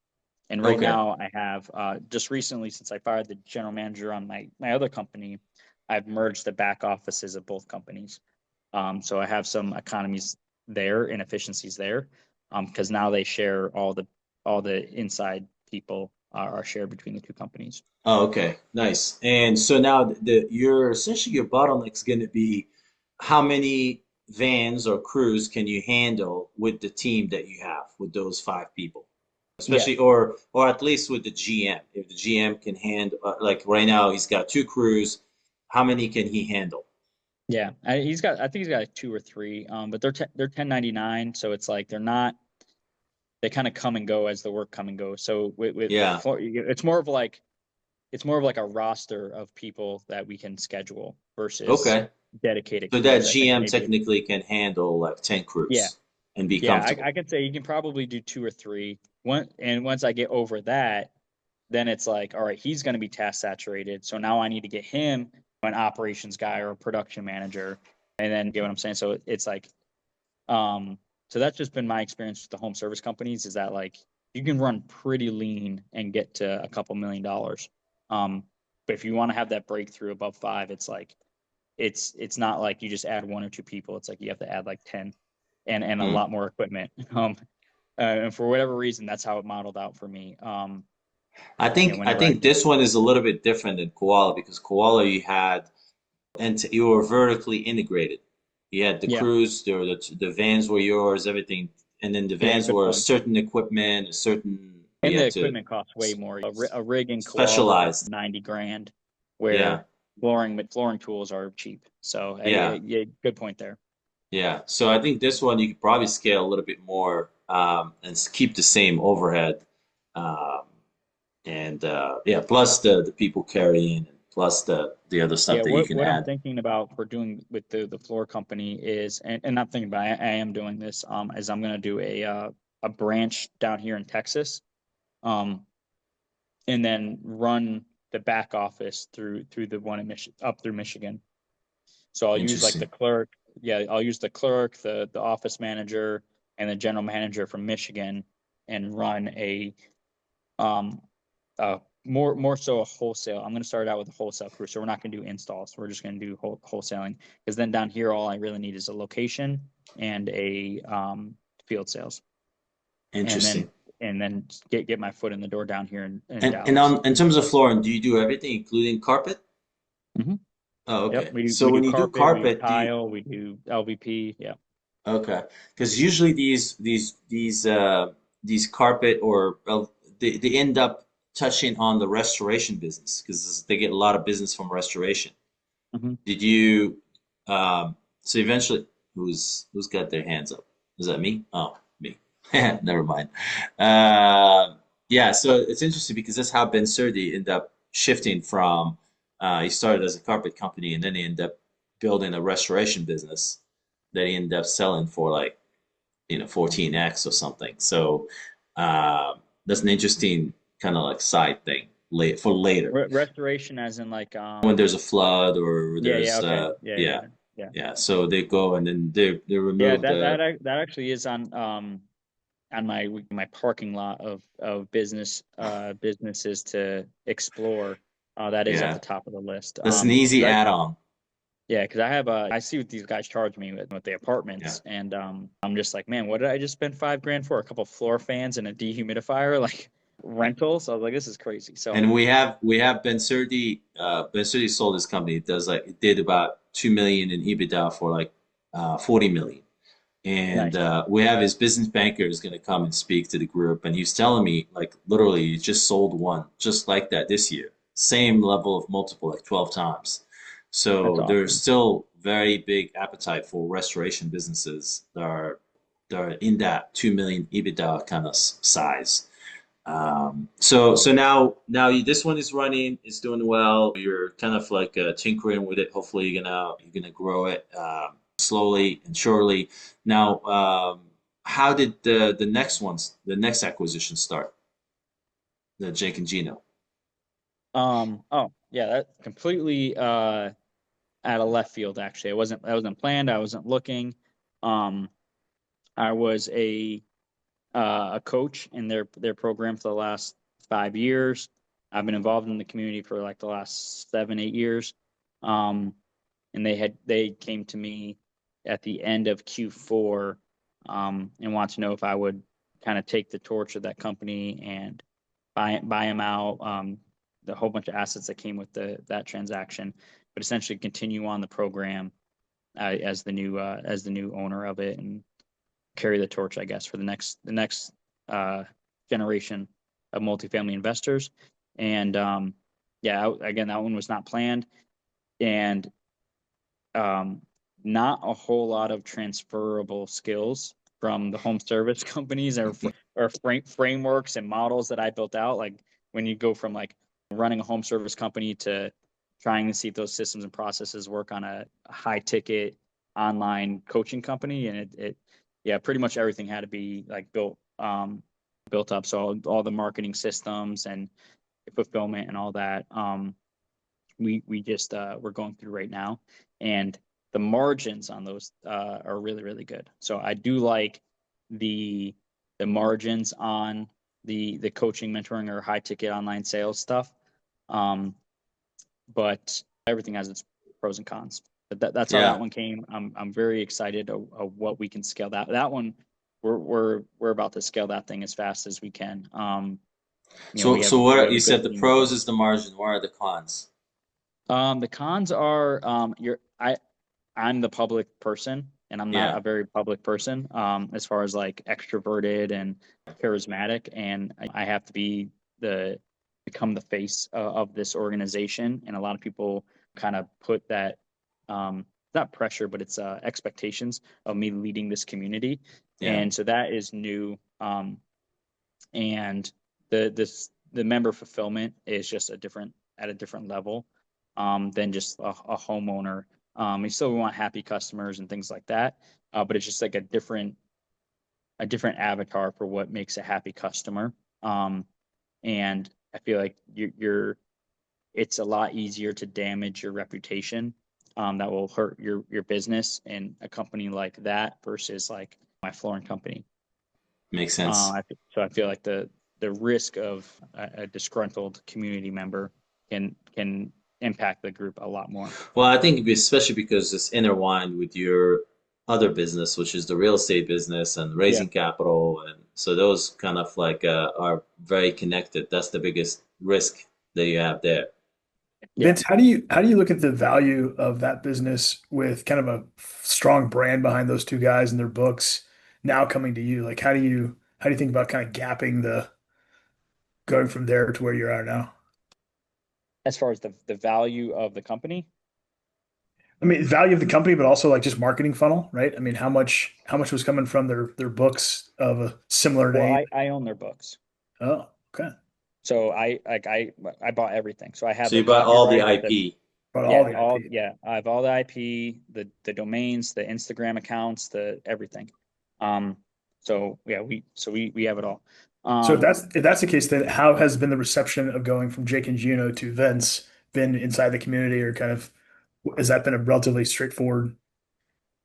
S1: And right
S2: Okay.
S1: now I have just recently, since I fired the general manager on my other company, I've merged the back offices of both companies. So I have some economies there and efficiencies there, because now they share all the inside people are shared between the two companies.
S2: Oh, okay. Nice. And so now your essentially your bottleneck's going to be how many vans or crews can you handle with the team that you have with those 5 people?
S1: Yeah,
S2: Especially or at least with the GM. If the GM can handle like right now he's got 2 crews, how many can he handle?
S1: yeah. I think he's got like two or three. But they're 1099, so it's like they're not. They kind of come and go as the work come and go. So with
S2: Yeah.
S1: it's more of like a roster of people that we can schedule versus
S2: Okay.
S1: dedicated
S2: So that
S1: crews. I think
S2: GM
S1: maybe,
S2: technically can handle like 10
S1: yeah,
S2: crews and be
S1: yeah.
S2: comfortable.
S1: I could say you can probably do two or three. Once I get over that, then it's like, all right, he's going to be task saturated. So now I need to get him an operations guy or a production manager, and then get what I'm saying. So it's like, um, so that's just been my experience with the home service companies, is that like you can run pretty lean and get to a couple $1 million. But if you want to have that breakthrough above five, it's like it's not like you just add one or two people. It's like you have to add like 10 and a
S2: Hmm.
S1: lot more equipment. And for whatever reason, that's how it modeled out for me.
S2: I
S1: Whenever I
S2: think
S1: did,
S2: this one is a little bit different than koala because koala you had and you were vertically integrated. You had the
S1: yeah,
S2: crews, the vans were yours, everything, and then the
S1: yeah,
S2: vans
S1: good
S2: were a
S1: point.
S2: certain equipment, a certain you
S1: And the
S2: had to
S1: equipment costs way more. A rig in koala is
S2: specialize.
S1: 90 grand,
S2: Yeah,
S1: where flooring tools are cheap. So
S2: yeah,
S1: yeah, good point there.
S2: yeah. So I think this one you could probably scale a little bit more and keep the same overhead. Um, and yeah, plus the people carrying, plus the other stuff
S1: Yeah,
S2: that you can
S1: what I'm
S2: add.
S1: thinking about for doing with the floor company is, and not thinking about, I am doing this, is I'm going to do a branch down here in Texas, um, and then run the back office through the one in up through Michigan. So I'll use like the
S2: Interesting.
S1: clerk. Yeah, I'll use the clerk, the office manager, and the general manager from Michigan, and run um more so a wholesale. I'm going to start out with a wholesale crew. So we're not going to do installs. We're just going to do wholesaling, because then down here, all I really need is a location and a field sales, and then
S2: Interesting.
S1: get my foot in the door down here in
S2: And
S1: Dallas.
S2: on in terms of flooring, do you do everything, including carpet?
S1: Hmm.
S2: Oh,
S1: Yep.
S2: okay.
S1: We
S2: So
S1: do
S2: when you do
S1: carpet, we do
S2: carpet, do you
S1: tile, we do LVP. Yeah.
S2: okay? Because usually these carpet or well, they end up touching on the restoration business because they get a lot of business from restoration.
S1: Hmm.
S2: Did you so eventually who's got their hands up? Is that me? Oh, me. Never mind. Yeah, so it's interesting because that's how Ben Surdi ended up shifting from he started as a carpet company and then he ended up building a restoration business that he ended up selling for like 14x or something. So that's an interesting kind of like side thing late for later
S1: Restoration, as in like
S2: when there's a flood or
S1: yeah, yeah,
S2: there's
S1: okay, yeah, yeah,
S2: yeah,
S1: yeah, yeah.
S2: yeah. So they go and then they
S1: Yeah,
S2: remove
S1: that
S2: the
S1: that actually is on my parking lot of businesses to explore. That is at the
S2: yeah.
S1: top of the list.
S2: That's an easy
S1: 'Cause
S2: add-on.
S1: yeah, because I see what these guys charge me with the
S2: Yeah.
S1: apartments, and I'm just like, man, what did I just spend 5 grand for? A couple floor fans and a dehumidifier, like rentals. I was like, this is crazy. So
S2: And we have Ben Surdi. Ben Surdi sold his company. It did about 2 million in EBITDA for like 40 million. and
S1: Nice.
S2: we have his business banker is going to come and speak to the group, and he was telling me like literally he just sold one just like that this year, same level of multiple like 12 times.
S1: That's
S2: So there's
S1: awesome.
S2: still very big appetite for restoration businesses that are in that 2 million EBITDA kind of size. So now this one is running, it's doing well. You're kind of like tinkering with it. Hopefully, you're gonna grow it slowly and surely. Now, how did the next acquisition start? The Jake and Gino.
S1: Oh, yeah, that completely out of left field actually. I wasn't planned. I wasn't looking. Um, I was a coach in their program for the last 5 years. I've been involved in the community for like the last 7, 8 years. Um, and they came to me at the end of Q4 and want to know if I would kind of take the torch of that company and buy them out. The whole bunch of assets that came with that transaction, but essentially continue on the program as the new owner of it and carry the torch, I guess, for the next uh, generation of multifamily investors. And yeah, again, that one was not planned, and um, not a whole lot of transferable skills from the home service companies or frameworks and models that I built out. Like when you go from like running a home service company to trying to see if those systems and processes work on a high ticket online coaching company, and yeah, pretty much everything had to be like built up. So all the marketing systems and fulfillment and all that. We just we're going through right now, and the margins on those are really really good. So I do like the the margins on the coaching, mentoring, or high ticket online sales stuff. Um, but everything has its pros and cons. But that's how that
S2: Yeah.
S1: one came. I'm very excited of what we can scale that one. We're about to scale that thing as fast as we can.
S2: So
S1: We have
S2: so what
S1: we
S2: are,
S1: have
S2: you
S1: a good
S2: said the
S1: team in
S2: pros is
S1: place.
S2: the margin. What are the cons?
S1: The cons are I'm the public person and I'm not
S2: Yeah.
S1: a very public person as far as like extroverted and charismatic, and I have to the become the face of this organization, and a lot of people kind of put that not pressure but it's expectations of me leading this community,
S2: Yeah.
S1: and so that is new. And the member fulfillment is just at a different level than just a homeowner. We still want happy customers and things like that, but it's just like a different avatar for what makes a happy customer. Um, and I feel like you're it's a lot easier to damage your reputation. That will hurt your business in a company like that versus like my flooring company.
S2: Makes sense.
S1: So I feel like the risk of a disgruntled community member can impact the group a lot more.
S2: Well, I think especially because it's intertwined with your other business, which is the real estate business and
S1: Yeah,
S2: raising capital, and so those kind of like are very connected. That's the biggest risk that you have there.
S1: yeah.
S3: Vince, how do you look at the value of that business with kind of a strong brand behind those two guys and their books now coming to you? Like how do you think about kind of gapping the going from there to where you are now?
S1: As far as the value of the company,
S3: I mean, value of the company, but also like just marketing funnel, right? I mean, how much was coming from their books of a similar
S1: well,
S3: name?
S1: I own their books,
S3: Oh, okay.
S1: so I bought everything. So I have
S2: So
S1: the
S2: you bought all the
S1: copyright, the
S2: IP.
S3: Bought all the IP.
S1: I have all the IP, the domains, the Instagram accounts, the everything. Um, so yeah, we have it all.
S3: So if
S1: Um,
S3: that's the case, then how has been the reception of going from Jake and Gino to Vince been inside the community, or kind of has that been a relatively straightforward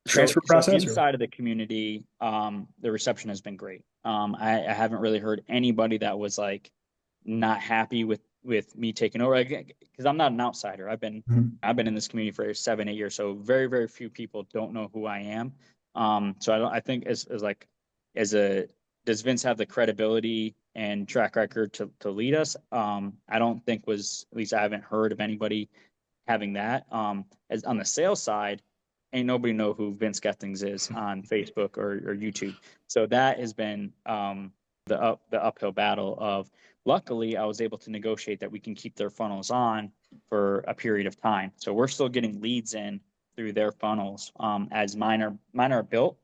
S1: So,
S3: transfer
S1: so
S3: process, or?
S1: inside of the community, the reception has been great. I haven't really heard anybody that was like not happy with me taking over because I'm not an outsider.
S3: Mhm.
S1: I've been in this community for 7, 8 years, so very very few people don't know who I am. So I think as like as a does Vince have the credibility and track record to lead us? I don't think was at least I haven't heard of anybody having that. As on the sales side. ain't nobody know who Vince Gethings is on Facebook or YouTube. So that has been the uphill battle of. Luckily, I was able to negotiate that we can keep their funnels on for a period of time. So we're still getting leads in through their funnels as mine are built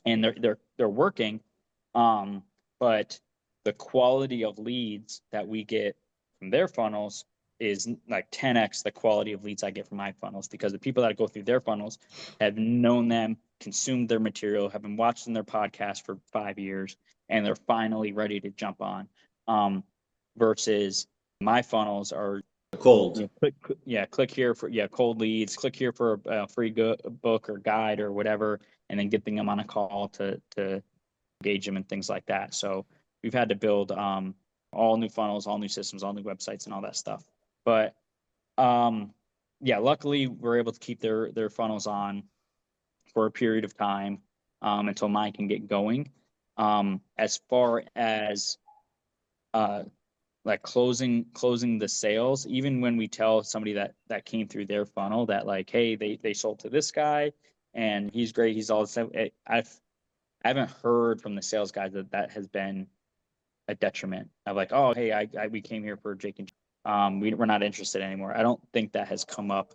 S1: and they're working. But the quality of leads that we get from their funnels is like 10x the quality of leads I get from my funnels, because the people that go through their funnels have known them, consumed their material, have been watching their podcast for 5 years, and they're finally ready to jump on. Versus my funnels are
S2: Cold.
S1: click here for cold leads, click here for a free book or guide or whatever, and then getting them on a call to engage them and things like that. So we've had to build all new funnels, all new systems, all new websites, and all that stuff. But luckily we're able to keep their funnels on for a period of time until mine can get going. As far as like closing the sales, even when we tell somebody that came through their funnel that like, hey, they sold to this guy and he's great, he's all the same. I haven't heard from the sales guys that has been a detriment of like, oh, hey, we came here for Jake and we're not interested anymore. I don't think that has come up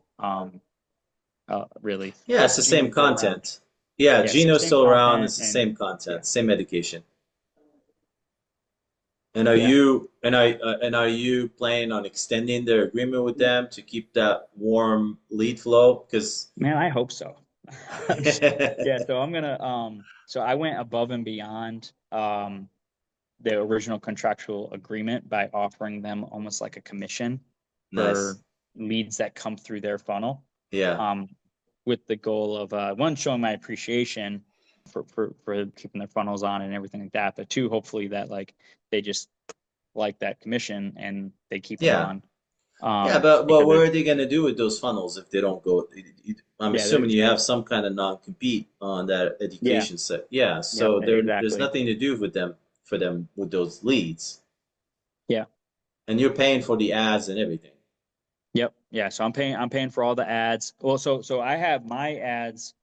S1: really.
S2: Yeah, it's the same content. Yeah, Gino's still around. It's the same content, same education. And are you planning on extending their agreement with them to keep that warm lead flow? Because
S1: man, I hope so. Yeah, so I'm gonna so I went above and beyond the original contractual agreement by offering them almost like a commission for leads that come through their funnel.
S2: Yeah.
S1: With the goal of one, showing my appreciation for keeping their funnels on and everything like that, but two, hopefully that like they just like that commission and they keep them on.
S2: Yeah, but what are they going to do with those funnels if they don't go? I'm assuming you have some kind of non-compete on that education set. Yeah, so there's nothing to do with them for them with those leads.
S1: Yeah.
S2: And you're paying for the ads and everything.
S1: Yep. Yeah. So I'm paying for all the ads. Well, so I have my ads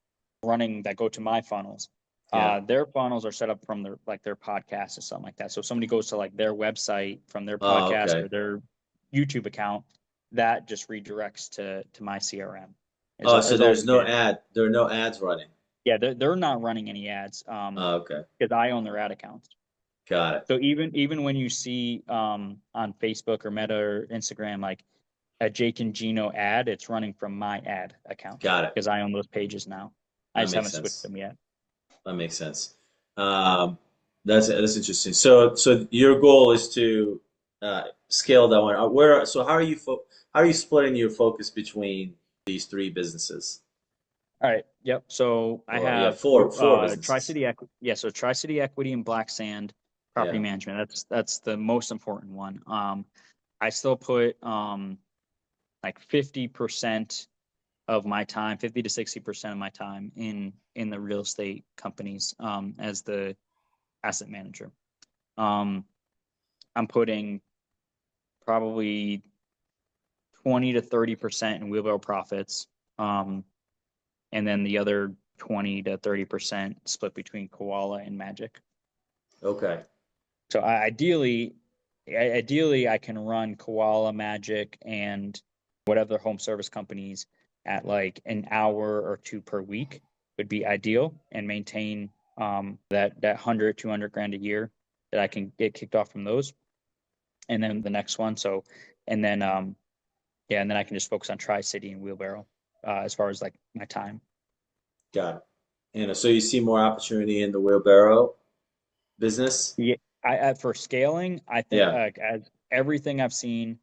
S1: running that go to my funnels.
S2: Yeah.
S1: Their funnels are set up from their podcast or something like that. So if somebody goes to like their website from their podcast or their YouTube account, that just redirects to my CRM.
S2: So there's no ad. There are no ads running.
S1: Yeah, they're not running any ads. Because I own their ad accounts.
S2: Got it.
S1: So even when you see on Facebook or Meta or Instagram like a Jake and Gino ad, it's running from my ad account.
S2: Got it.
S1: Because I own those pages now. I just haven't switched them yet.
S2: That makes sense. That's interesting. So your goal is to scale that one. So how are you splitting your focus between these three businesses?
S1: All right. Yep. So I have
S2: four businesses.
S1: Tri-City Equity. Yeah. So Tri-City Equity and Black Sand Property Management. That's the most important one. I still put like 50% of my time, 50 to 60% of my time in the real estate companies as the asset manager. I'm putting probably 20 to 30% in Wheelbarrow profits, and then the other 20 to 30% split between Koala and Magic.
S2: Okay.
S1: So ideally, I can run Koala, Magic, and whatever home service companies at like an hour or two per week would be ideal, and maintain that 100, 200 grand a year that I can get kicked off from those. And then the next one. So, and then and then I can just focus on Tri-City and Wheelbarrow as far as like my time.
S2: Got it. And so you see more opportunity in the Wheelbarrow business?
S1: Yeah, for scaling, I think as everything I've seen,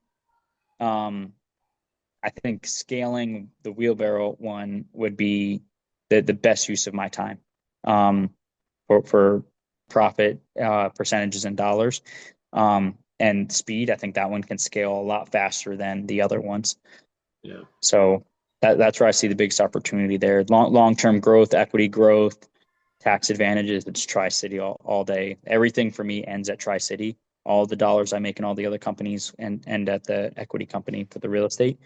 S1: I think scaling the Wheelbarrow one would be the best use of my time for profit percentages and dollars and speed. I think that one can scale a lot faster than the other ones.
S2: Yeah.
S1: So that's where I see the biggest opportunity there. Long-term growth, equity growth, tax advantages. It's Tri-City all day. Everything for me ends at Tri-City. All the dollars I make in all the other companies and at the equity company for the real estate.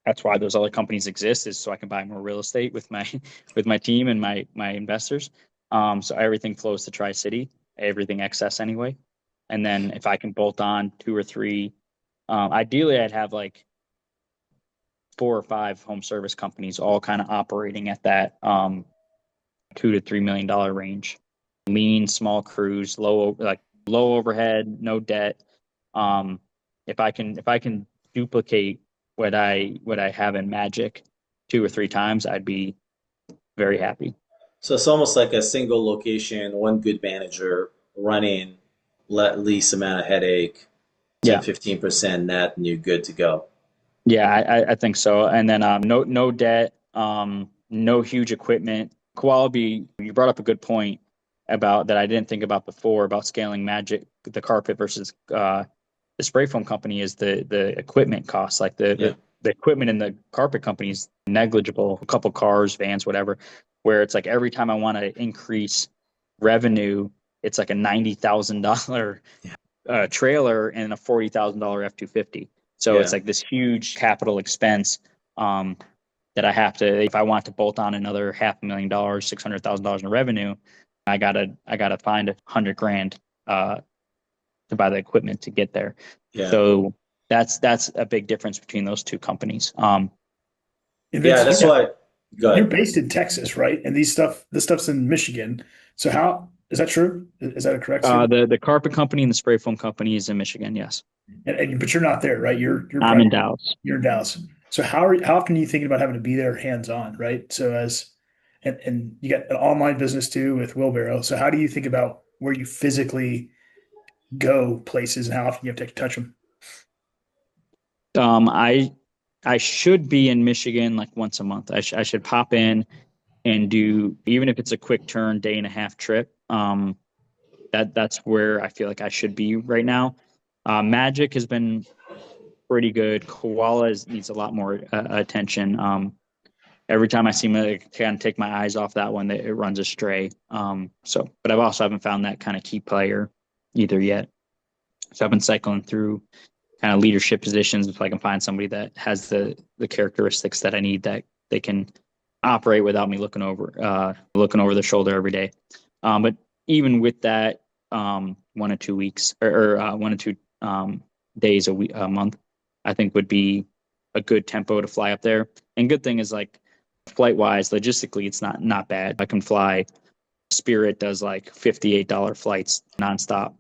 S1: That's why those other companies exist, is so I can buy more real estate with my with my team and my investors. So everything flows to Tri-City, everything excess anyway. And then if I can bolt on two or three, ideally I'd have like four or five home service companies all kind of operating at that $2 to $3 million range. Lean, small crews, low overhead, no debt. Um, if I can duplicate what I have in Magic two or three times, I'd be very happy.
S2: So it's almost like a single location, one good manager running least amount of headache, 10,
S1: Yeah.
S2: 15% net, and you're good to go.
S1: Yeah, I think so. And then no debt, no huge equipment. Quality, you brought up a good point about that I didn't think about before about scaling Magic, the carpet versus the spray foam company is the equipment costs. Like
S2: Yeah.
S1: the equipment in the carpet company is negligible, a couple cars, vans, whatever, where it's like every time I want to increase revenue, it's like a $90,000 trailer and a $40,000 F-250. So it's
S2: Yeah.
S1: like this huge capital expense um, that I have to, if I want to bolt on another $500,000, $600,000 in revenue, I gotta find 100 grand to buy the equipment to get there.
S2: Yeah.
S1: So that's a big difference between those two companies.
S3: And
S2: Yeah,
S3: Vince,
S2: that's why. Go
S3: you're
S2: ahead.
S3: based in Texas, right? And this stuff's in Michigan. So how is that true? Is that a correct statement?
S1: the carpet company and the spray foam company is in Michigan. Yes,
S3: But you're not there, right? You're
S1: I'm in
S3: probably
S1: Dallas.
S3: you're in Dallas. So how often are you thinking about having to be there hands on, right? So and you got an online business too with Wheelbarrow. So how do you think about where you physically go places and how often you have to touch them?
S1: I should be in Michigan like once a month. I should pop in and do, even if it's a quick turn, day and a half trip. That's where I feel like I should be right now. Magic has been pretty good. Needs a lot more attention. Every time I seem to kind of take my eyes off that one, it runs astray. But I've also haven't found that kind of key player either yet. So I've been cycling through kind of leadership positions if I can find somebody that has the characteristics that I need, that they can operate without me looking over the shoulder every day. But even with that, 1 or 2 weeks or 1 or 2 days a month, I think would be a good tempo to fly up there. And good thing is, like, flight wise, logistically, it's not bad. I can fly. Spirit does like $58 flights nonstop,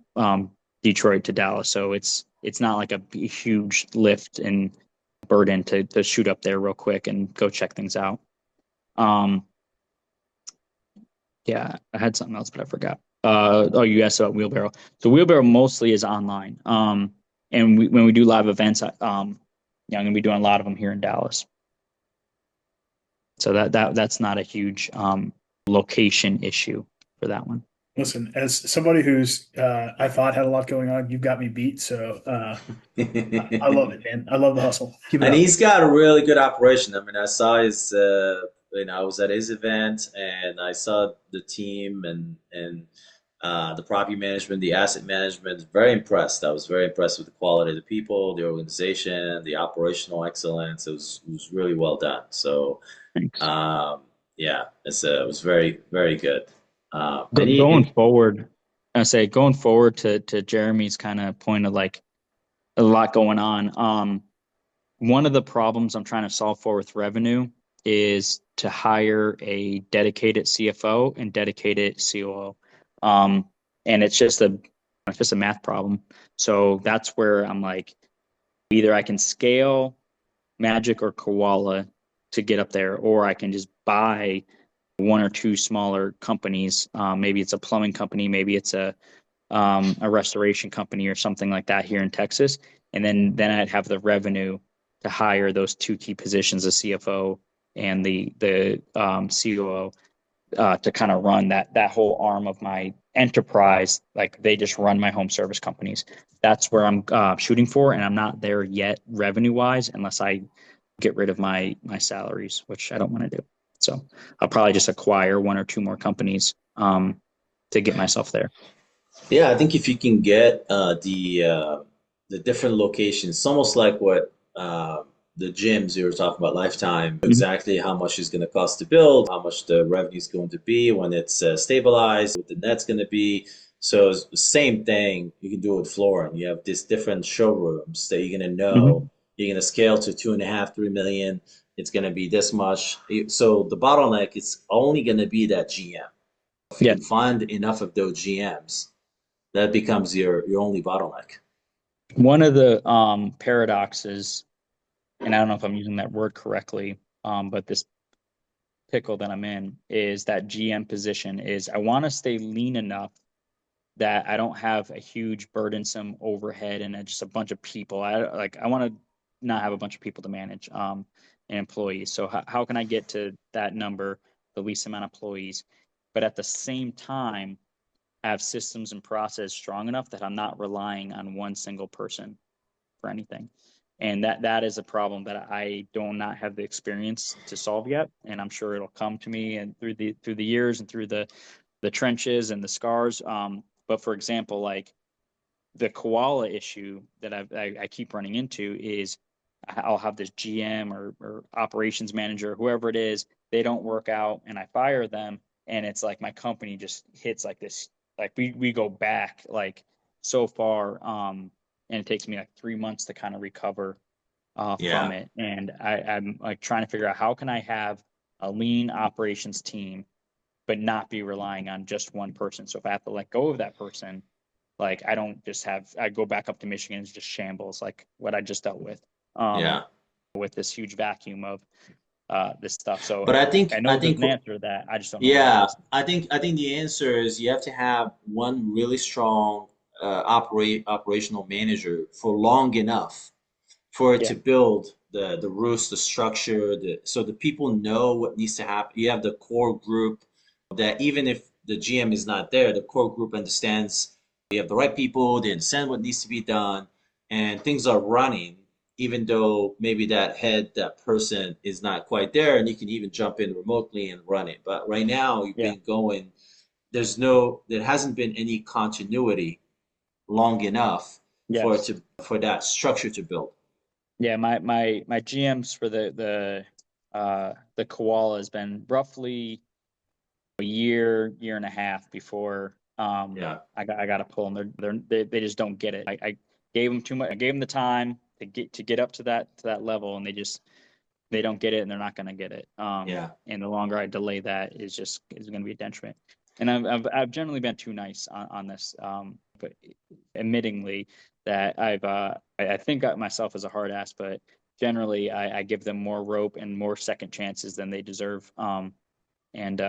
S1: Detroit to Dallas. So it's not like a huge lift and burden to shoot up there real quick and go check things out. Um, yeah, I had something else, but I forgot. You asked about Wheelbarrow. So Wheelbarrow mostly is online. And when we do live events, I'm going to be doing a lot of them here in Dallas. So that's not a huge location issue for that one.
S3: Listen, as somebody who's I thought had a lot going on, you've got me beat. So I love it, man. I love the hustle. Keep it
S2: And
S3: up.
S2: he's got a really good operation. I mean, I saw his, I was at his event and I saw the team and the property management, the asset management. Very impressed. I was very impressed with the quality of the people, the organization, the operational excellence. It was really well done. So,
S1: Thanks.
S2: yeah, it was very, very good. And
S1: Going forward, going forward to Jeremy's kind of point of like a lot going on. One of the problems I'm trying to solve for with revenue is to hire a dedicated CFO and dedicated COO. And it's just a math problem. So that's where I'm like, either I can scale Magic or Koala to get up there, or I can just buy one or two smaller companies. Maybe it's a plumbing company, maybe it's a restoration company or something like that here in Texas, and then I'd have the revenue to hire those two key positions, the CFO and the COO, to kind of run that whole arm of my enterprise. Like, they just run my home service companies. That's where I'm shooting for, and I'm not there yet revenue wise unless I get rid of my salaries, which I don't want to do. So I'll probably just acquire one or two more companies to get myself there.
S2: yeah, I think if you can get the different locations, it's almost like what the gyms you were talking about, Lifetime,
S1: Mhm.
S2: exactly how much it's going to cost to build, how much the revenue is going to be when it's stabilized, what the net's going to be. So it's the same thing you can do with flooring. You have these different showrooms that you're going to know
S1: Mhm.
S2: you're going to scale to 2.5, 3 million. It's going to be this much. So the bottleneck is only going to be that GM. If you
S1: Yeah.
S2: can find enough of those GMs, that becomes your only bottleneck.
S1: One of the paradoxes, and I don't know if I'm using that word correctly, but this pickle that I'm in is that GM position is I want to stay lean enough that I don't have a huge burdensome overhead and just a bunch of people. I want to not have a bunch of people to manage and employees. So how can I get to that number, the least amount of employees, but at the same time have systems and process strong enough that I'm not relying on one single person for anything. And that is a problem that I do not have the experience to solve yet, and I'm sure it'll come to me and through the years and through the trenches and the scars. But for example, like the koala issue that I keep running into is I'll have this GM or operations manager, whoever it is, they don't work out, and I fire them, and it's like my company just hits like this, like we go back like so far, and it takes me like 3 months to kind of recover from
S2: Yeah,
S1: it, and I'm like trying to figure out how can I have a lean operations team but not be relying on just one person. So if I have to let go of that person, like I don't just have I go back up to Michigan and it's just shambles like what I just dealt
S2: yeah.
S1: with this huge vacuum of this stuff. So
S2: But I
S1: I
S2: think I
S1: know there's
S2: think
S1: an answer to that. I just don't know what it
S2: yeah,
S1: is.
S2: I think the answer is you have to have one really strong operational manager for long enough for it
S1: Yeah,
S2: to build the roots, the structure, so the people know what needs to happen. You have the core group that even if the GM is not there, the core group understands you have the right people, they understand what needs to be done, and things are running, even though maybe that head, that person is not quite there, and you can even jump in remotely and run it. But right now, you've
S1: yeah,
S2: been going, there hasn't been any continuity long enough for it
S1: yes,
S2: to for that structure to build.
S1: yeah. My GMs for the koala has been roughly a year and a half before
S2: Yeah.
S1: I got to pull them. They just don't get it. I gave them too much. I gave them the time to get up to that level, and they don't get it, and they're not going to get it.
S2: Yeah.
S1: And the longer I delay that is going to be a detriment. And I've generally been too nice on this, but admittingly that I think of myself as a hard ass, but generally I give them more rope and more second chances than they deserve. And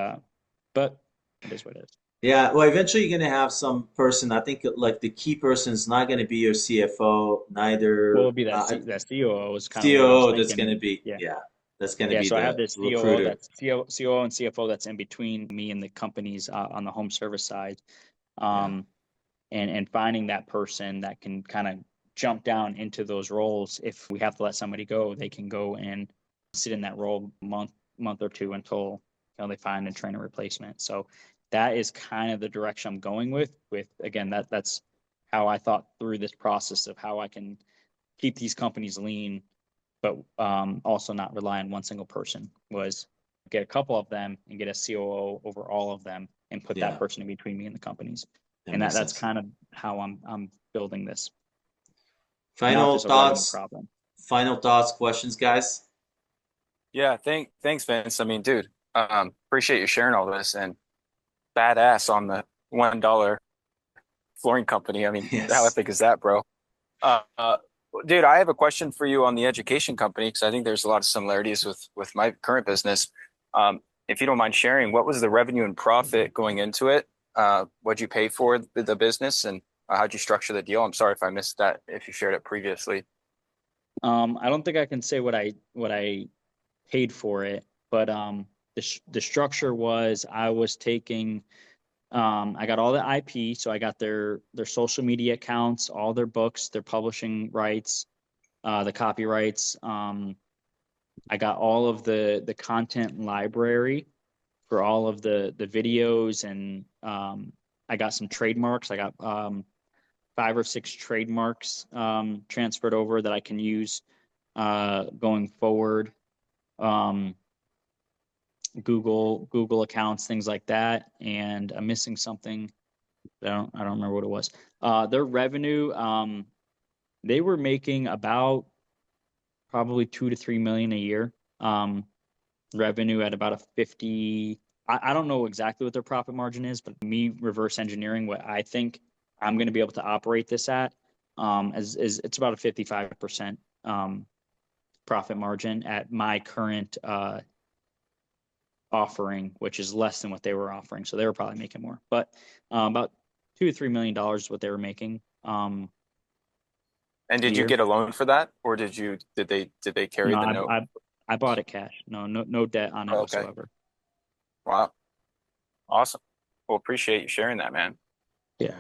S1: but it is what it is.
S2: Yeah, well, eventually you're gonna have some person. I think like the key person is not gonna be your CFO,
S1: What
S2: neither
S1: would be that COO is kind of what I was
S2: COO. That's gonna
S1: thinking.
S2: be
S1: Yeah.
S2: yeah, that's gonna
S1: Yeah,
S2: be
S1: so I have
S2: the
S1: this COO
S2: recruiter.
S1: that's COO and CFO that's in between me and the companies on the home service side.
S2: Yeah,
S1: Um, and finding that person that can kind of jump down into those roles. If we have to let somebody go, they can go and sit in that role month or two until they find and train a replacement. So that is kind of the direction I'm going with again that's how I thought through this process of how I can keep these companies lean, but also not rely on one single person. Was get a couple of them and get a COO over all of them and put that
S2: yeah,
S1: person in between me and the companies.
S2: that
S1: And
S2: makes
S1: that's
S2: sense.
S1: kind of how I'm building this, not
S2: Final
S1: just a revenue
S2: thoughts,
S1: problem.
S2: final thoughts, questions, guys.
S4: Yeah, thanks, Vince. I mean, dude, appreciate you sharing all this and badass on the $1 flooring company. I mean, how
S2: Yes.
S4: epic is that, bro? Uh, uh, dude, I have a question for you on the education company because I think there's a lot of similarities with my current business. Um, if you don't mind sharing, what was the revenue and profit going into it? What'd you pay for the business, and how'd you structure the deal? I'm sorry if I missed that if you shared it previously.
S1: I don't think I can say what I paid for it, but the structure was I was taking I got all the IP, so I got their social media accounts, all their books, their publishing rights, the copyrights. I got all of the content library for all of the videos, and I got some trademarks. I got 5 or 6 trademarks transferred over that I can use going forward. Google accounts, things like that. And I'm missing something. I don't remember what it was. Their revenue, they were making about probably 2 to 3 million a year. Revenue at about a 50. I don't know exactly what their profit margin is, but me reverse engineering what I think I'm going to be able to operate this at, is it's about a 55% profit margin at my current offering, which is less than what they were offering. So they were probably making more, but about $2 to $3 million is what they were making.
S4: And did you
S1: Year.
S4: get a loan for that, or did they carry
S1: No,
S4: the note?
S1: I bought it cash. No debt on it
S4: Oh, okay.
S1: whatsoever.
S4: Wow. Awesome. Well, appreciate you sharing that, man.
S1: Yeah.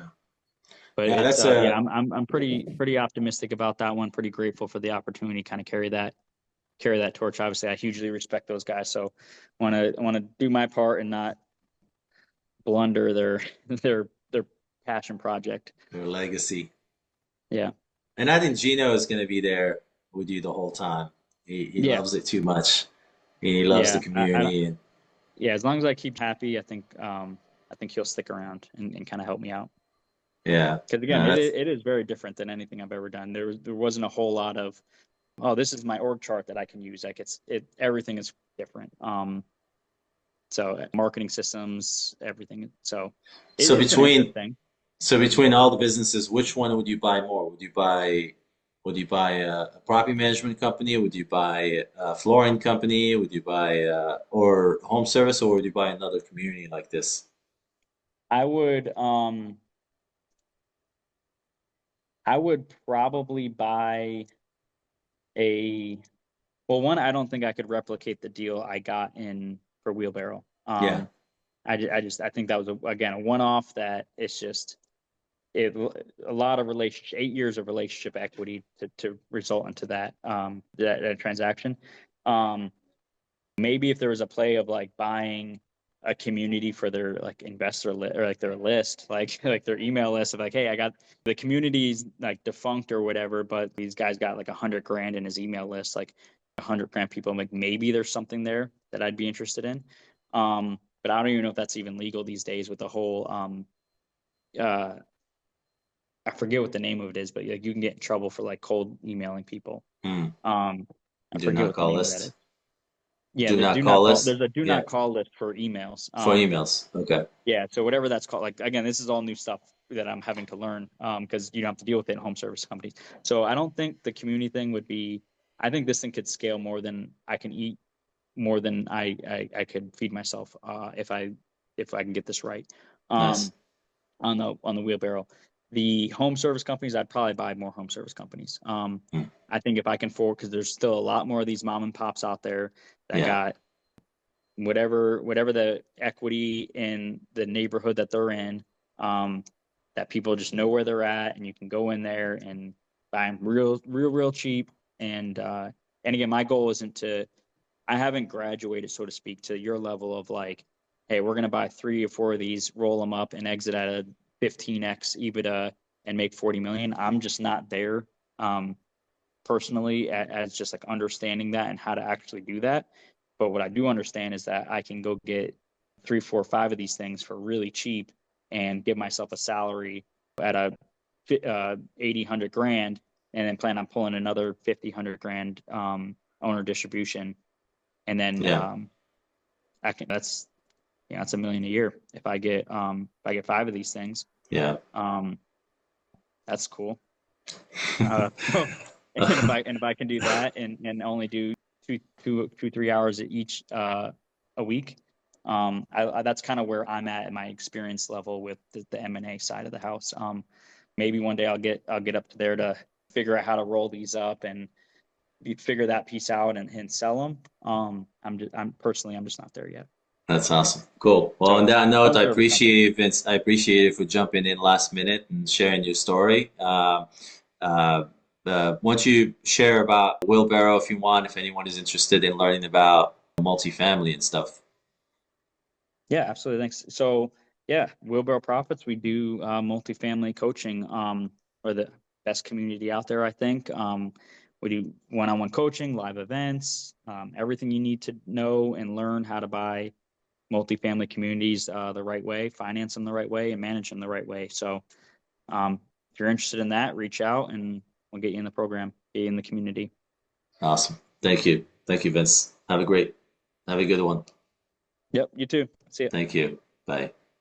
S1: But
S2: Yeah,
S1: it's
S2: that's
S1: yeah, I'm pretty optimistic about that one. Pretty grateful for the opportunity to kind of carry that torch. Obviously, I hugely respect those guys, so want to do my part and not blunder their passion project.
S2: their legacy.
S1: Yeah.
S2: And I think Gino is going to be there with you the whole time. He
S1: Yeah.
S2: loves it too much. He loves the
S1: Yeah.
S2: community. And
S1: Yeah. As long as I keep happy, I think he'll stick around and kind of help me out.
S2: yeah,
S1: Because again, it is very different than anything I've ever done. There wasn't a whole lot of, oh, this is my org chart that I can use. Like everything is different. So marketing systems, everything. So
S2: so
S1: it's an interesting.
S2: between all the businesses, which one would you buy more? Would you buy a property management company? Would you buy a flooring company? Would you buy or home service, or would you buy another community like this?
S1: I would probably buy a, well, one, I don't think I could replicate the deal I got in for Wheelbarrow.
S2: Yeah,
S1: I think that was again a one-off that it's just a lot of relationship, 8 years of relationship equity to result into that transaction. Maybe if there was a play of like buying a community for their like investor list or like their list, like like their email list of like, hey, I got the community's like defunct or whatever, but these guys got like 100 grand in his email list, like 100 grand people. I'm like, maybe there's something there that I'd be interested in. But I don't even know if that's even legal these days with the whole uh I forget what the name of it is, but like you can get in trouble for like cold emailing people.
S2: hmm.
S1: I
S2: Do
S1: forget
S2: not
S1: what the
S2: call
S1: name of that
S2: list.
S1: is. Yeah,
S2: Do
S1: the
S2: not
S1: do
S2: call
S1: not call.
S2: list.
S1: There's a do
S2: Yeah,
S1: not call list for emails.
S2: for emails. Okay.
S1: Yeah, so whatever that's called. Like again, this is all new stuff that I'm having to learn because you don't have to deal with it in home service companies. So I don't think the community thing would be. I think this thing could scale more than I can eat, more than I could feed myself if I can get this right.
S2: Nice.
S1: On the wheelbarrow. The home service companies, I'd probably buy more home service companies.
S2: Hmm.
S1: I think if I can afford, because there's still a lot more of these mom and pops out there that
S2: Yeah.
S1: got whatever the equity in the neighborhood that they're in, that people just know where they're at, and you can go in there and buy them real cheap. And again, my goal isn't to. I haven't graduated, so to speak, to your level of like, hey, we're going to buy 3 or 4 of these, roll them up, and exit at a 15x EBITDA and make 40 million. I'm just not there personally as just like understanding that and how to actually do that. But what I do understand is that I can go get 3, 4, 5 of these things for really cheap and give myself a salary at a 80, 100 grand, and then plan on pulling another 50, 100 grand owner distribution. And then
S2: Yeah.
S1: I can, that's, that's $1 million a year. If I get 5 of these things,
S2: Yeah.
S1: that's cool. So, and if I can do that and only do 3 hours at each a week, that's kind of where I'm at in my experience level with the M&A side of the house. Maybe one day I'll get up to there to figure out how to roll these up and figure that piece out and sell them. I'm personally just not there yet.
S2: That's awesome. Cool. Well, on
S1: So
S2: that note,
S1: home
S2: I
S1: service company.
S2: appreciate it, Vince. I appreciate you for jumping in last minute and sharing your story. Uh, why don't you share about Wheelbarrow if you want, if anyone is interested in learning about multifamily and stuff?
S1: Yeah, absolutely. Thanks. So yeah, Wheelbarrow Profits, we do multifamily coaching. We're the best community out there, I think. We do one-on-one coaching, live events, everything you need to know and learn how to buy multifamily communities the right way, finance them the right way, and manage them the right way. So if you're interested in that, reach out and we'll get you in the program, get you in the community.
S2: Awesome. Thank you, Vince. Have a good one.
S1: Yep, you too. See ya.
S2: Thank you. Bye.